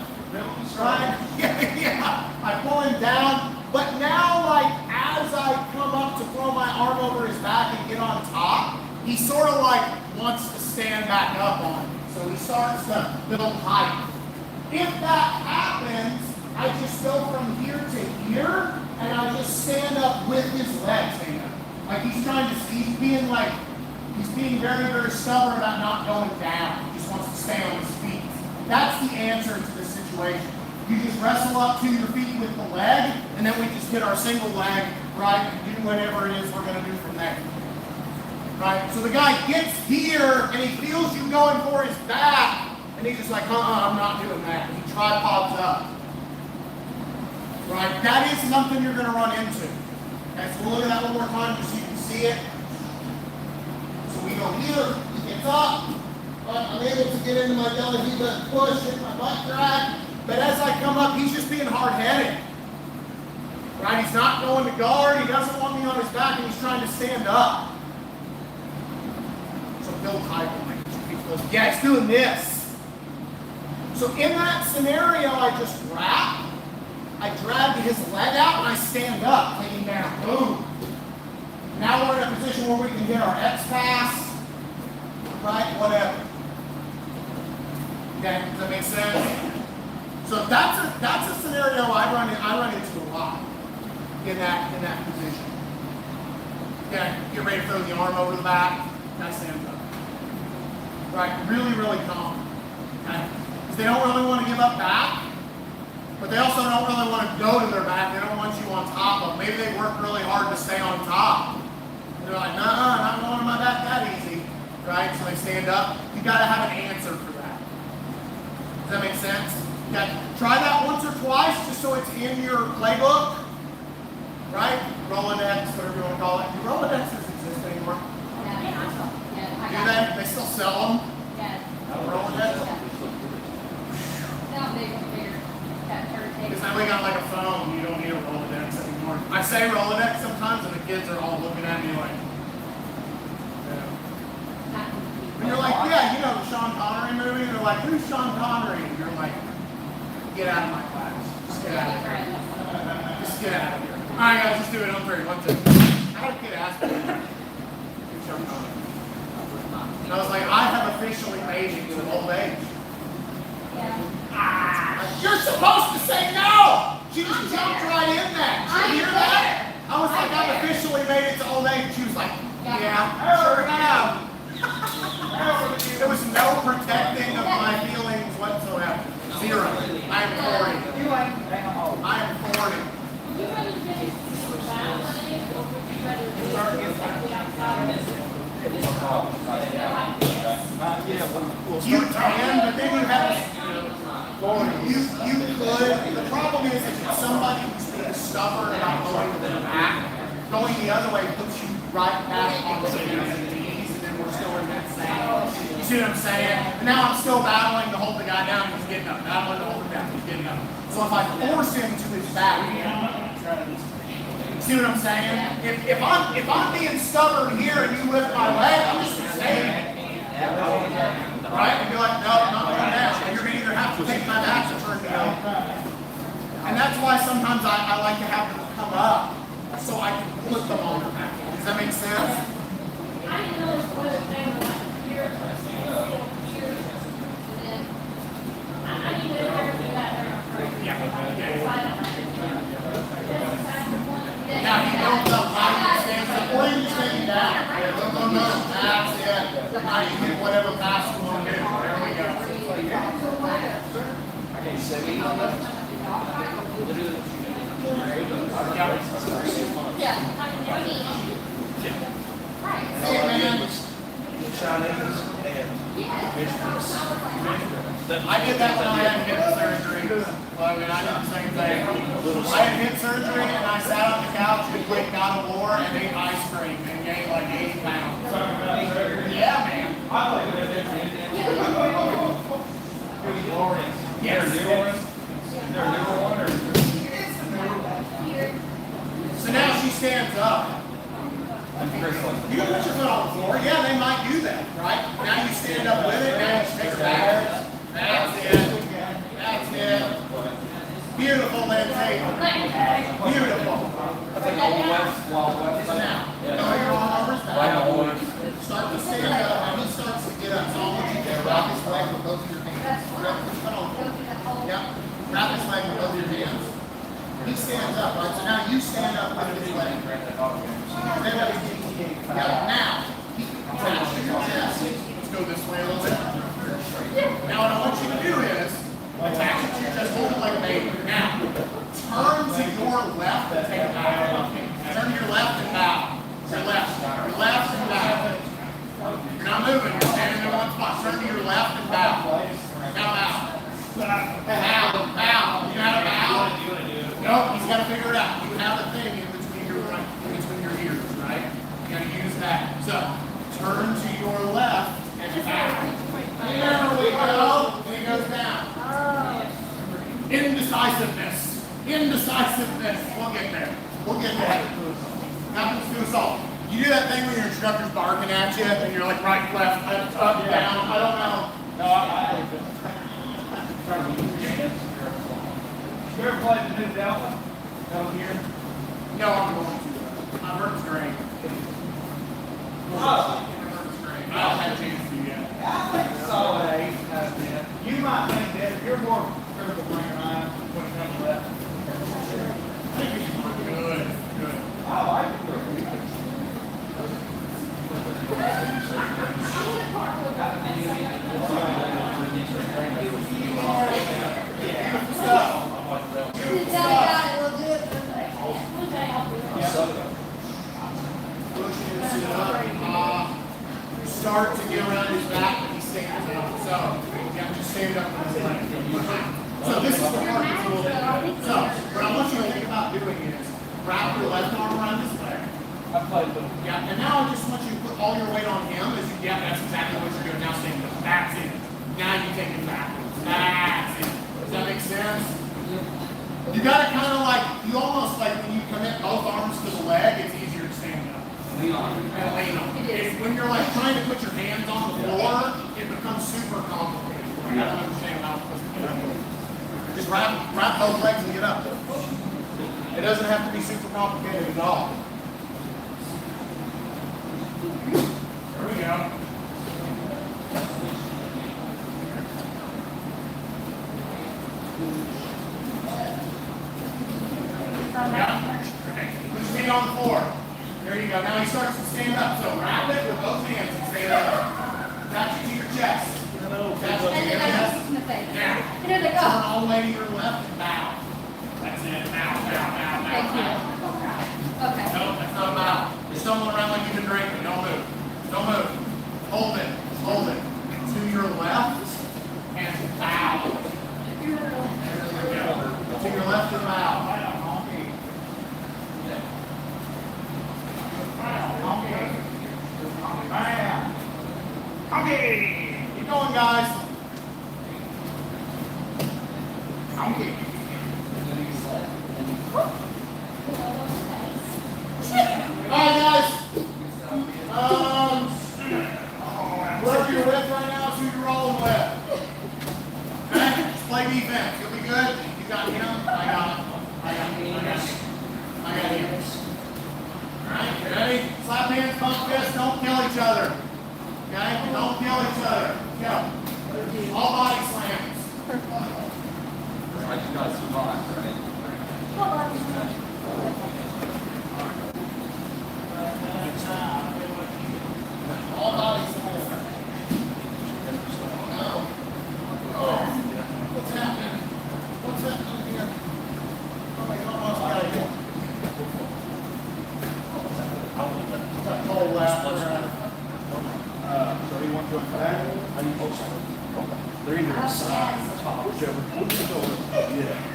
Right? Yeah. I pull him down. But now, like, as I come up to throw my arm over his back and get on top, he sort of like wants to stand back up on me. So he starts to build height. If that happens, I just go from here to here, and I just stand up with his legs, man. Like he's being very, very stubborn about not going down. He just wants to stay on his feet. That's the answer to this situation. You just wrestle up to your feet with the leg, and then we just get our single leg, right, and do whatever it is we're going to do from there. Right? So the guy gets here, and he feels you going for his back, and he's just like, I'm not doing that. And he tripods up. Right? That is something you're going to run into. Okay, so we'll look at that one more time just so you can see it. So we go here, he gets up. I'm able to get into my belly, he doesn't push, hit my butt crack. But as I come up, he's just being hard-headed. Right? He's not going to guard, he doesn't want me on his back, and he's trying to stand up. So Bill Tyson, like, yeah, he's doing this. So in that scenario, I just wrap, I drag his leg out, and I stand up, taking down. Boom. Now we're in a position where we can get our X pass, right? Whatever. Okay, does that make sense? So that's a scenario I run into a lot in that position. Okay, get ready to throw the arm over the back, that stands up. Right, really, really calm. Okay, because they don't really want to give up back. But they also don't really want to go to their back. They don't want you on top of them. Maybe they work really hard to stay on top. They're like, nah, not going to my back that easy. Right? So they stand up. You got to have an answer for that. Does that make sense? Okay. Try that once or twice just so it's in your playbook. Right? Rolodex, whatever you want to call it. Do Rolodexes exist anymore? Do they? They still sell them? Rolodex? Because now we got like a phone, you don't need a Rolodex anymore. I say Rolodex sometimes and the kids are all looking at me like, and you're like, yeah, you know the Sean Connery movie? And they're like, who's Sean Connery? And you're like, get out of my class. Just get out of here. Just get out of here. All right, guys, let's do it on 3. 1, 2. How did a kid ask me? Who's Sean Connery? And I was like, I have officially made it to old age. You're supposed to say no! She just jumped right in that. Did you hear that? I was like, I've officially made it to old age. She was like, yeah, sure have. There was no protecting of my feelings whatsoever. 0. I am 40. I am 40. You can, but then you have you could. The problem is if it's somebody who's being stubborn about going to the back, going the other way puts you right back on the hands and knees, and then we're still in that same. You see what I'm saying? And now I'm still battling to hold the guy down, he's getting up. Battling to hold him down, he's getting up. So if I force him to his back, see what I'm saying? If I'm being stubborn here and you lift my leg, I'm just gonna stay. Right? And you're like, no, I'm not going down. And you're going to either have to take my back or turn me up. And that's why sometimes I like to have them come up so I can put them on their back. Does that make sense? I didn't know this was a thing like here, here, and then I didn't know everything that Now he builds up high and stands up, or you just take him down. No, that's it. Now you hit whatever pass you want to do. There we go. Hey man, I did that when I had hip surgery. Well, I mean, I did the same thing. I had hip surgery and I sat on the couch and played God of War and ate ice cream and gained like 80 pounds. Yeah, man. Yes. So now she stands up. You can put your foot on the floor. Yeah, they might do that, right? Now you stand up with it. Now you take her back. That's it. That's it. Beautiful, Lindsay. Beautiful. Now, go your arm over his back. Start to stand up, and he starts to get up. So I want you to wrap his leg with both of your hands. Yep. Wrap his leg with both of your hands. He stands up, right? So now you stand up with his leg. Now, he attached to your chest. Let's go this way a little bit. Now, what I want you to do is attach it to your chest, hold it like a baby. Now, turn to your left and take a bow. Turn to your left and bow. Your left and bow. You're not moving, you're standing in one spot. Turn to your left and bow. Now bow. Bow. You got to bow? Nope, he's So, turn to your left and back. There we go. And he goes down. Indecisiveness. Indecisiveness. We'll get there. We'll get there. Now let's do assault. You do that thing when your instructor's barking at you and you're like right, left, up, down. I don't know. No, I you ever played the new Delta? Down here? No, I'm going to. I've heard it's great. Oh. I haven't had a chance to yet. You might think that if you're more critical brain than I am when it comes to that. I think it's good. Good. I like it. Beautiful stuff. Push his sit up. You start to get around his back, but he stands up. So you have to stand up on his leg. So this is the part that's a little bit better. So what I want you to think about doing is wrap your left arm around his leg. I played them. Yeah, and now I just want you to put all your weight on him as you get. That's exactly what you're doing. Now stand up. That's it. Now you take it backwards. That's it. Does that make sense? You got to kind of like, you almost like when you commit both arms to the leg, it's easier to stand up. Lean on. And lean on. When you're like trying to put your hands on the floor, it becomes super complicated. You got to understand how it's supposed to get up. Just wrap both legs and get up. It doesn't have to be super complicated at all. There we go. Yeah. Put your feet on the floor. There you go. Now he starts to stand up. So wrap it with both hands and stand up. Attach it to your chest. Attach it to your chest. Now, turn all the way to your left and bow. That's it. Bow, bow, bow, bow, bow. Okay. No, that's not a bow. You're stumbling around like you've been drinking. Don't move. Don't move. Hold it. Hold it. To your left and bow. There you go. To your left and bow. Okay. Keep going, guys. Okay. All right, guys. Whoever you're with right now is who you're rolling with. Okay? Just play defense. You'll be good. You got him. I got him. I got him. I got him. I got him. All right, you ready? Slap hands, bump fists. Don't kill each other. Okay? Don't kill each other. Kill. All body slams. Right, you gotta survive, right? All body slams. No. Oh. What's happening? What's happening here? Oh my God, almost got it. That cold laughter. So you want to go back? How do you post them? They're either inside or top, whichever. Yeah.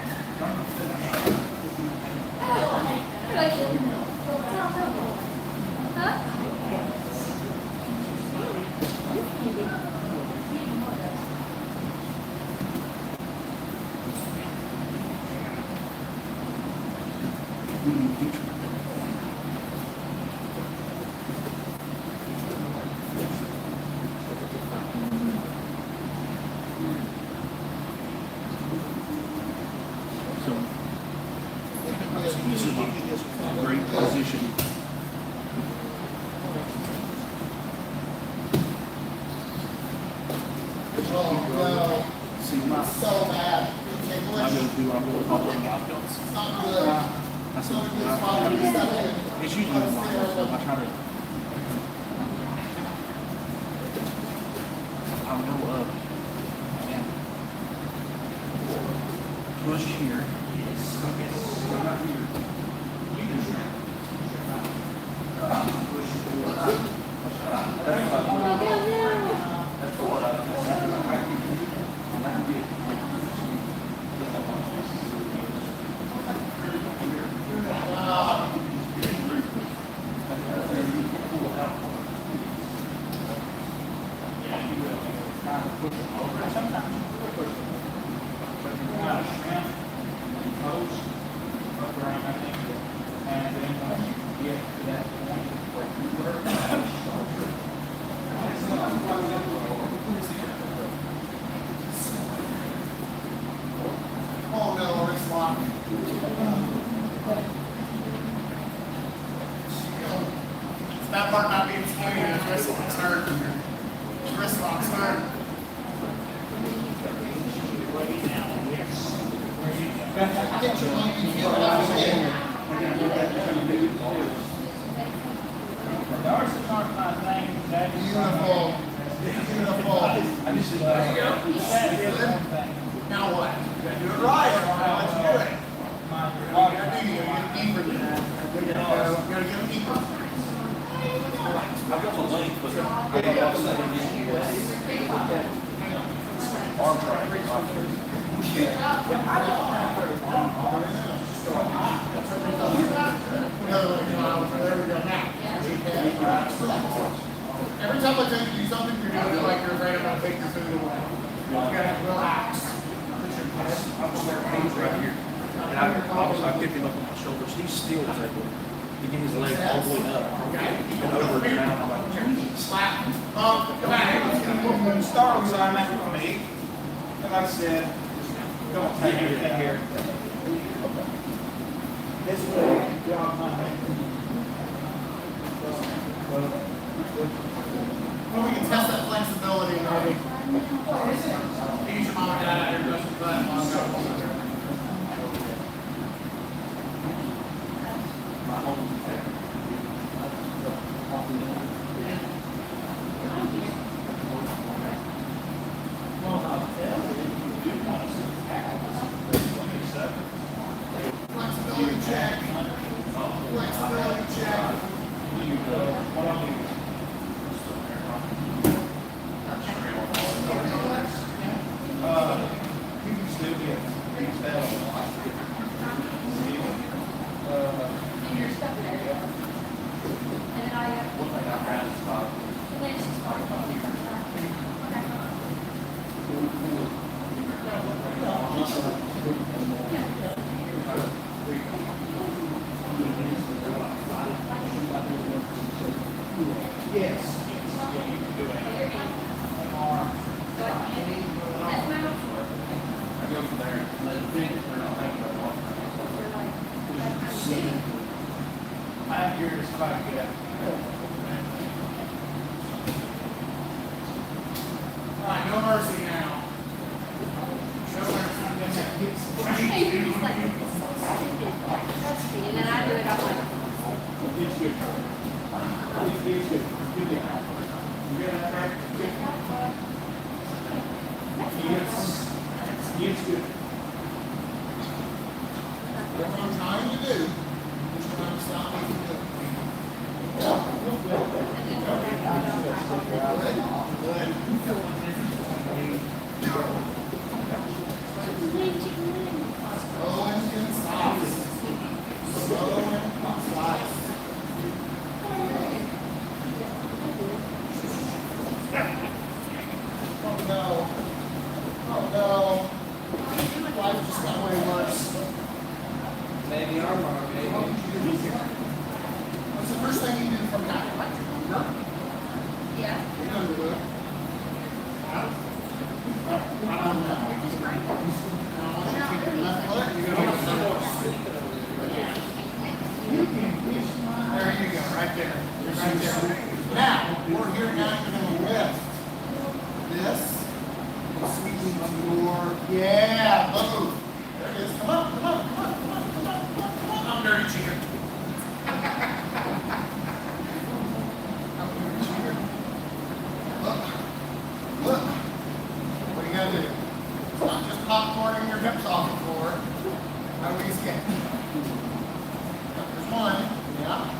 So this is a great position. Oh no. See my, So bad. I'm gonna pop them out. It's not good. That's It's not a good spot to be stuck in. it's usually my, I try to, I'll go up and push here. Go right here. That's what That part not being scary, his wrist locks hurt. His wrist locks hurt. Get your monkey feel out here. Ours is not my thing. That is Beautiful. Beautiful. I just there you go. That is one thing. Now what? You gotta do it right. Now let's do it. What you gotta do, you gotta get deeper than that. You gotta get deeper. I've got the link, but arm triangle. There we go now. Every time I tell you to do something, you're doing it like you're afraid I'm gonna take your food away. You gotta relax. I'm just wearing hands right here. And I picked him up on my shoulders. He's still able to get his leg all the way up. And over and down. I'm like, Slap. Come back. When Star was on that for me, and I said, don't take anything here. This way, job my hand. Well, we can test that flexibility, maybe. Use your mom and dad out here, brush your butt. Mom, go. Flexibility check. Flexibility check. You can still get these down. And your stuff there. And then I have. And then it's just Yes. I go from there and let the fingers turn on. I'm curious if I can get. All right, no mercy now. No mercy. and then I do it, I'm like, It's good. It's good. Good deal. You get that right? It's good. What I'm trying to do is trying to stop me from doing slow and concise. Slow and concise. Oh no. Oh no. Life just got way worse. Baby armor, baby. What did you do here? What's the first thing you do from now? yeah. You're gonna do it. I don't know. Now, I want you to keep your left foot. You're gonna make a There you go, right there. Right there. Now, we're here now, you're gonna lift this. Sweeping to your, yeah, boom. There it is. Come on, come on, come on, come on, come on, come on, come on. I'm dirty cheater. I'm dirty cheater. Look, look. What do you gotta do? It's not just popcorning your hips off the floor. How do we escape? There's one. Yeah.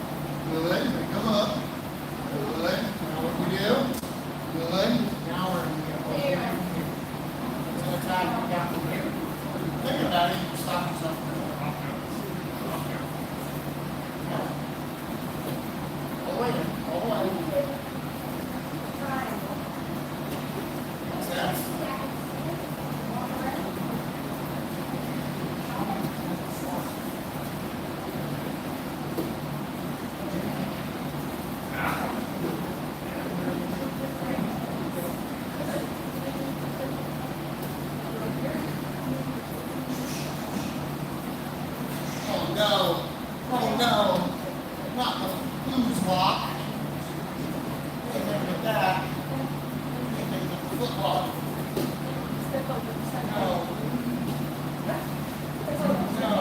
Good. They come up. Good. Now what do we do? Good. Now we're going to attack down from here. Think about it. You can stop yourself from going off here. All the way in. All the way. Makes sense? Oh no, not the blues walk. Step over, step No. over. No.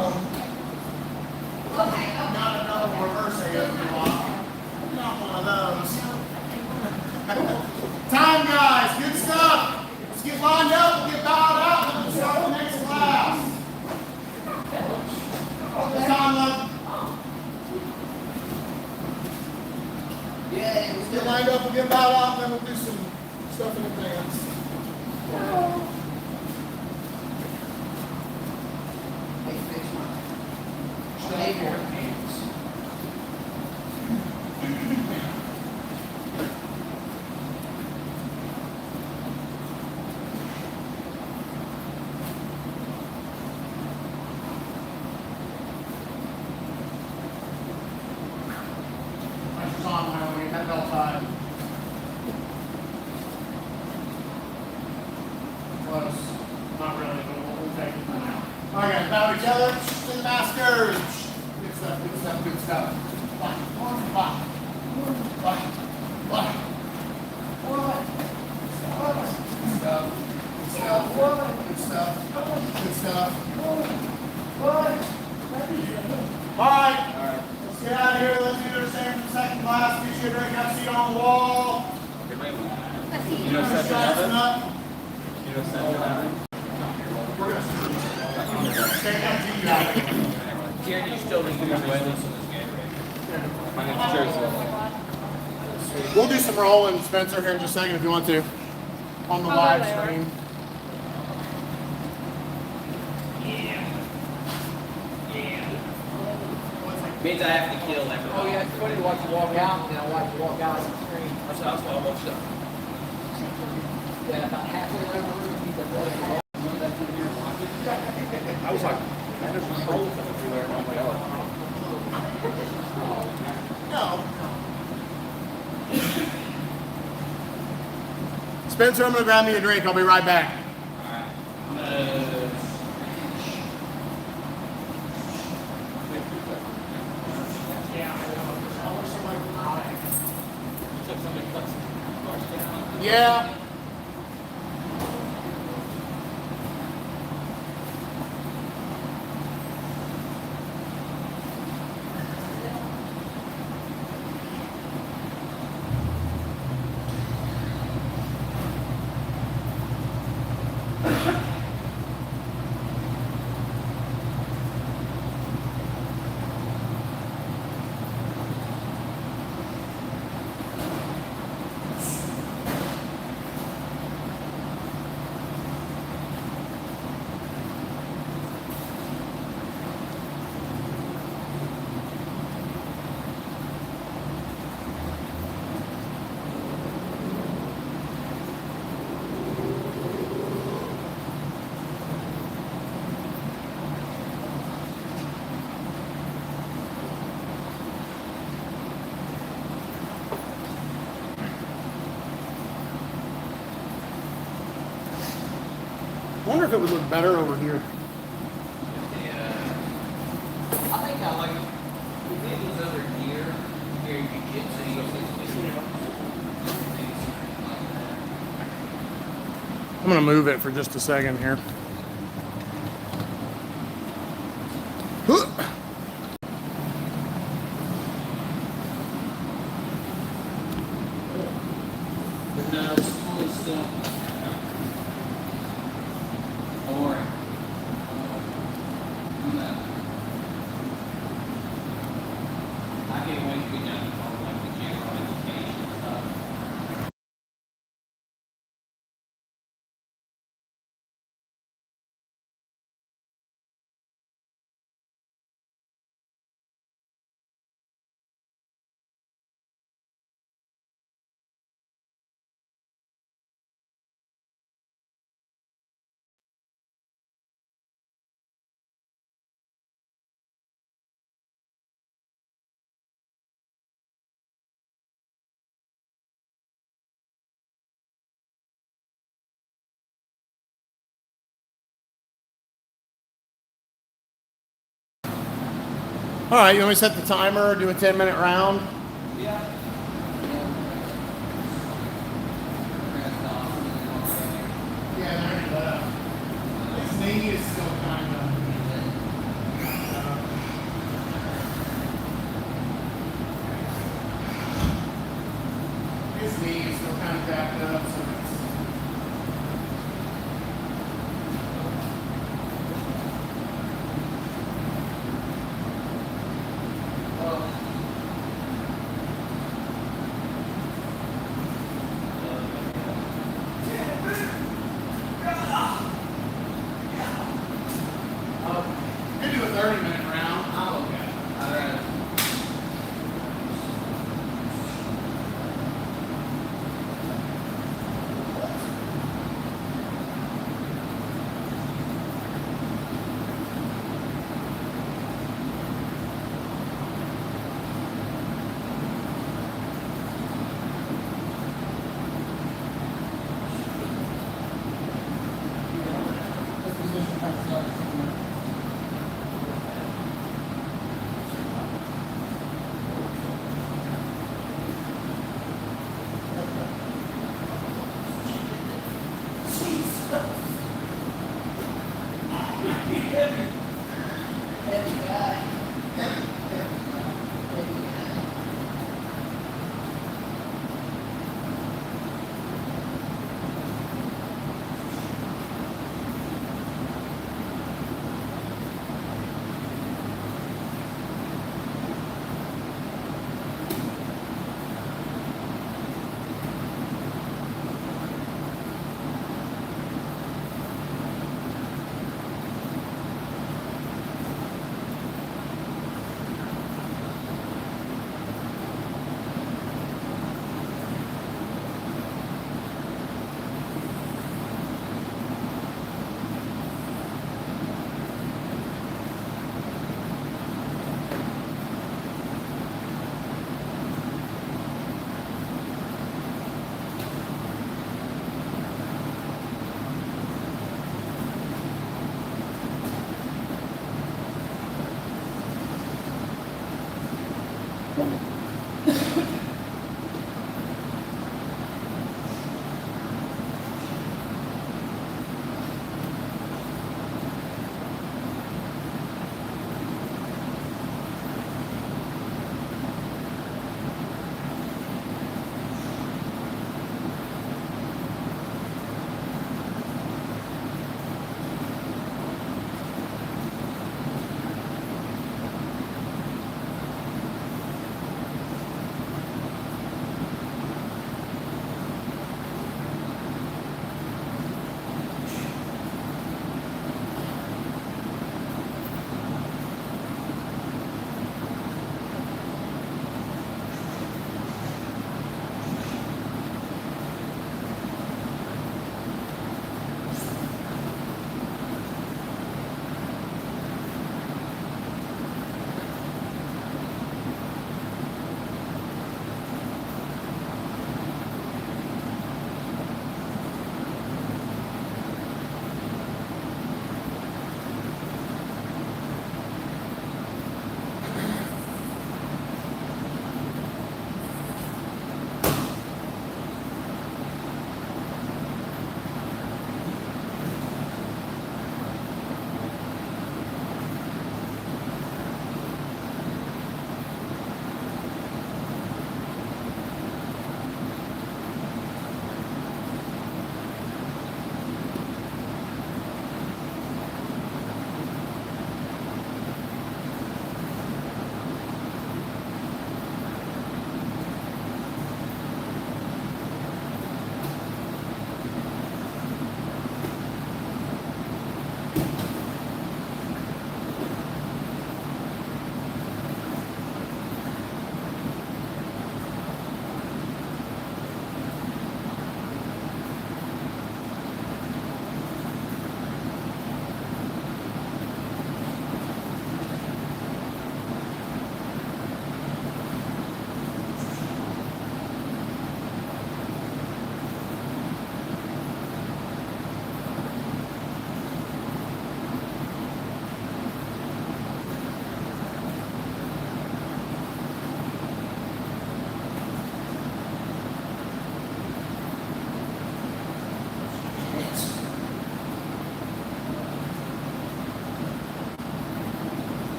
Okay, Not another reverse AOP lock. Not one of those. Time, guys. Good stuff. Let's get lined up. We'll get bowed out. And we'll start the next class. This time, love. Let's get lined up. We'll get bowed out. And then we'll do some stuff in advance. Stay here. Pressure's on, Wyoming. Head belt tied. Close. Not really, but we'll take it for now. All right, guys, bow each other. To the maskers. Good stuff, good stuff, good stuff. One, one, one, one. Good stuff. Good stuff. Good stuff. All right. Let's get out of here. Let's do the same for the second class. Get you a drink. Have a seat on the wall. let's see. You know Straps Seth up. You know Seth We're going to take that to you out of here. Karen, you still need to do this. My name's Jersey. We'll do some rolling, Spencer, here in just a second if you want to. On the Oh, live there they are. stream. Means I have to kill everyone. Oh yeah, it's funny to watch you walk out, and then I watch you walk out on the screen. That's why I watched that. Then about halfway around the room, he's like, run back to your pocket. I was like, man, there's a troll coming through there. And I'm like, No. Spencer, I'm going to grab me a drink. I'll be right back. Yeah. I wonder if it would look better over here. I think I like if it was over here you could get I'm going to move it for just a second here. No, it's fully still. Don't worry. No. I can't wait to be done with like the general education stuff. All right, you want me to set the timer or do a 10-minute round? Yeah. Yeah, there he left. His knee is still kind of. His knee is still kind of jacked up, so it's. You do a 30-minute round. I'm okay.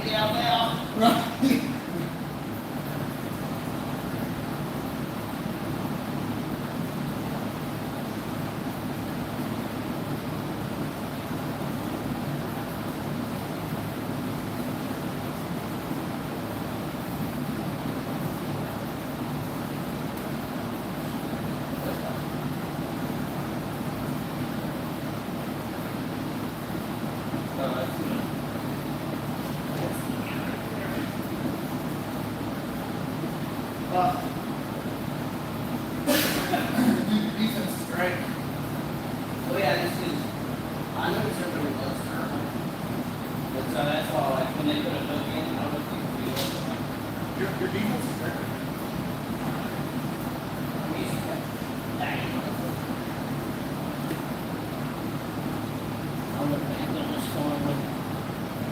get out now. Defense is great. Oh yeah, this is, I noticed everybody loves turtle. But so that's all, like, when they put a hook in, I don't know if you feel it. Your defense is great. I'm used to that. Dang. I'm looking at it on this phone.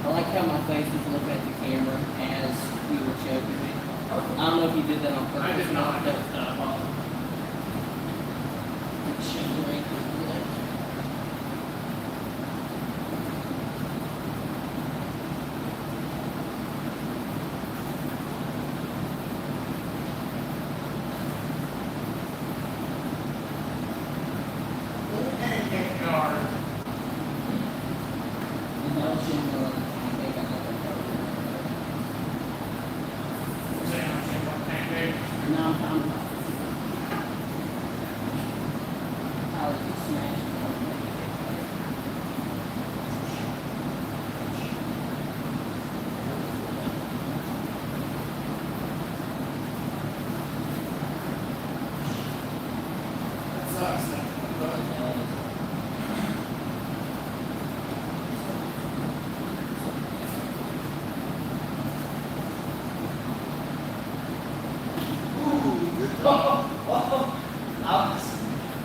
I like how my face is looking at the camera as you were choking me. I don't know if you did that on purpose. I did not. That was diabolical. Shake your ankle. Pancake guard. And that was in the pancake. I got that covered. Pancake. No, I'm I was just smashed. That sucks.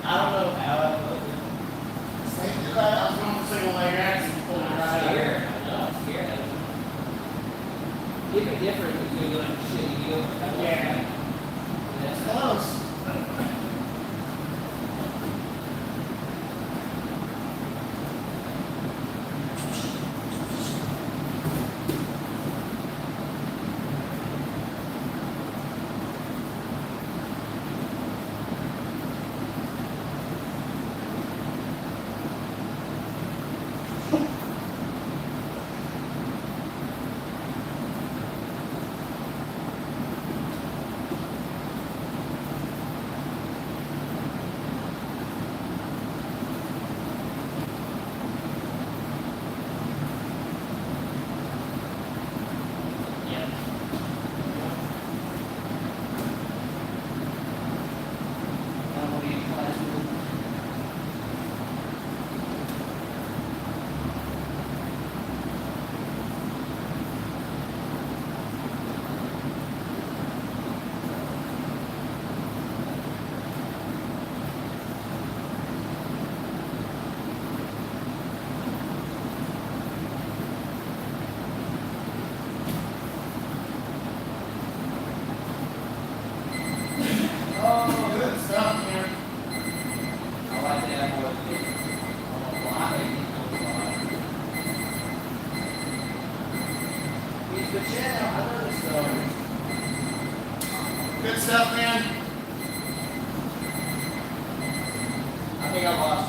I don't know how I felt. Safety that. I was going for single leg action. Pulled it I'm right out. scared. I know, I'm scared. It'd be different if you go like shit, you go. Yeah. That's Close. yeah. I don't know if you class with Oh, good stuff, man. I like that more than this. I don't know why they did those lines. But yeah, I noticed, Good stuff, man. I think I lost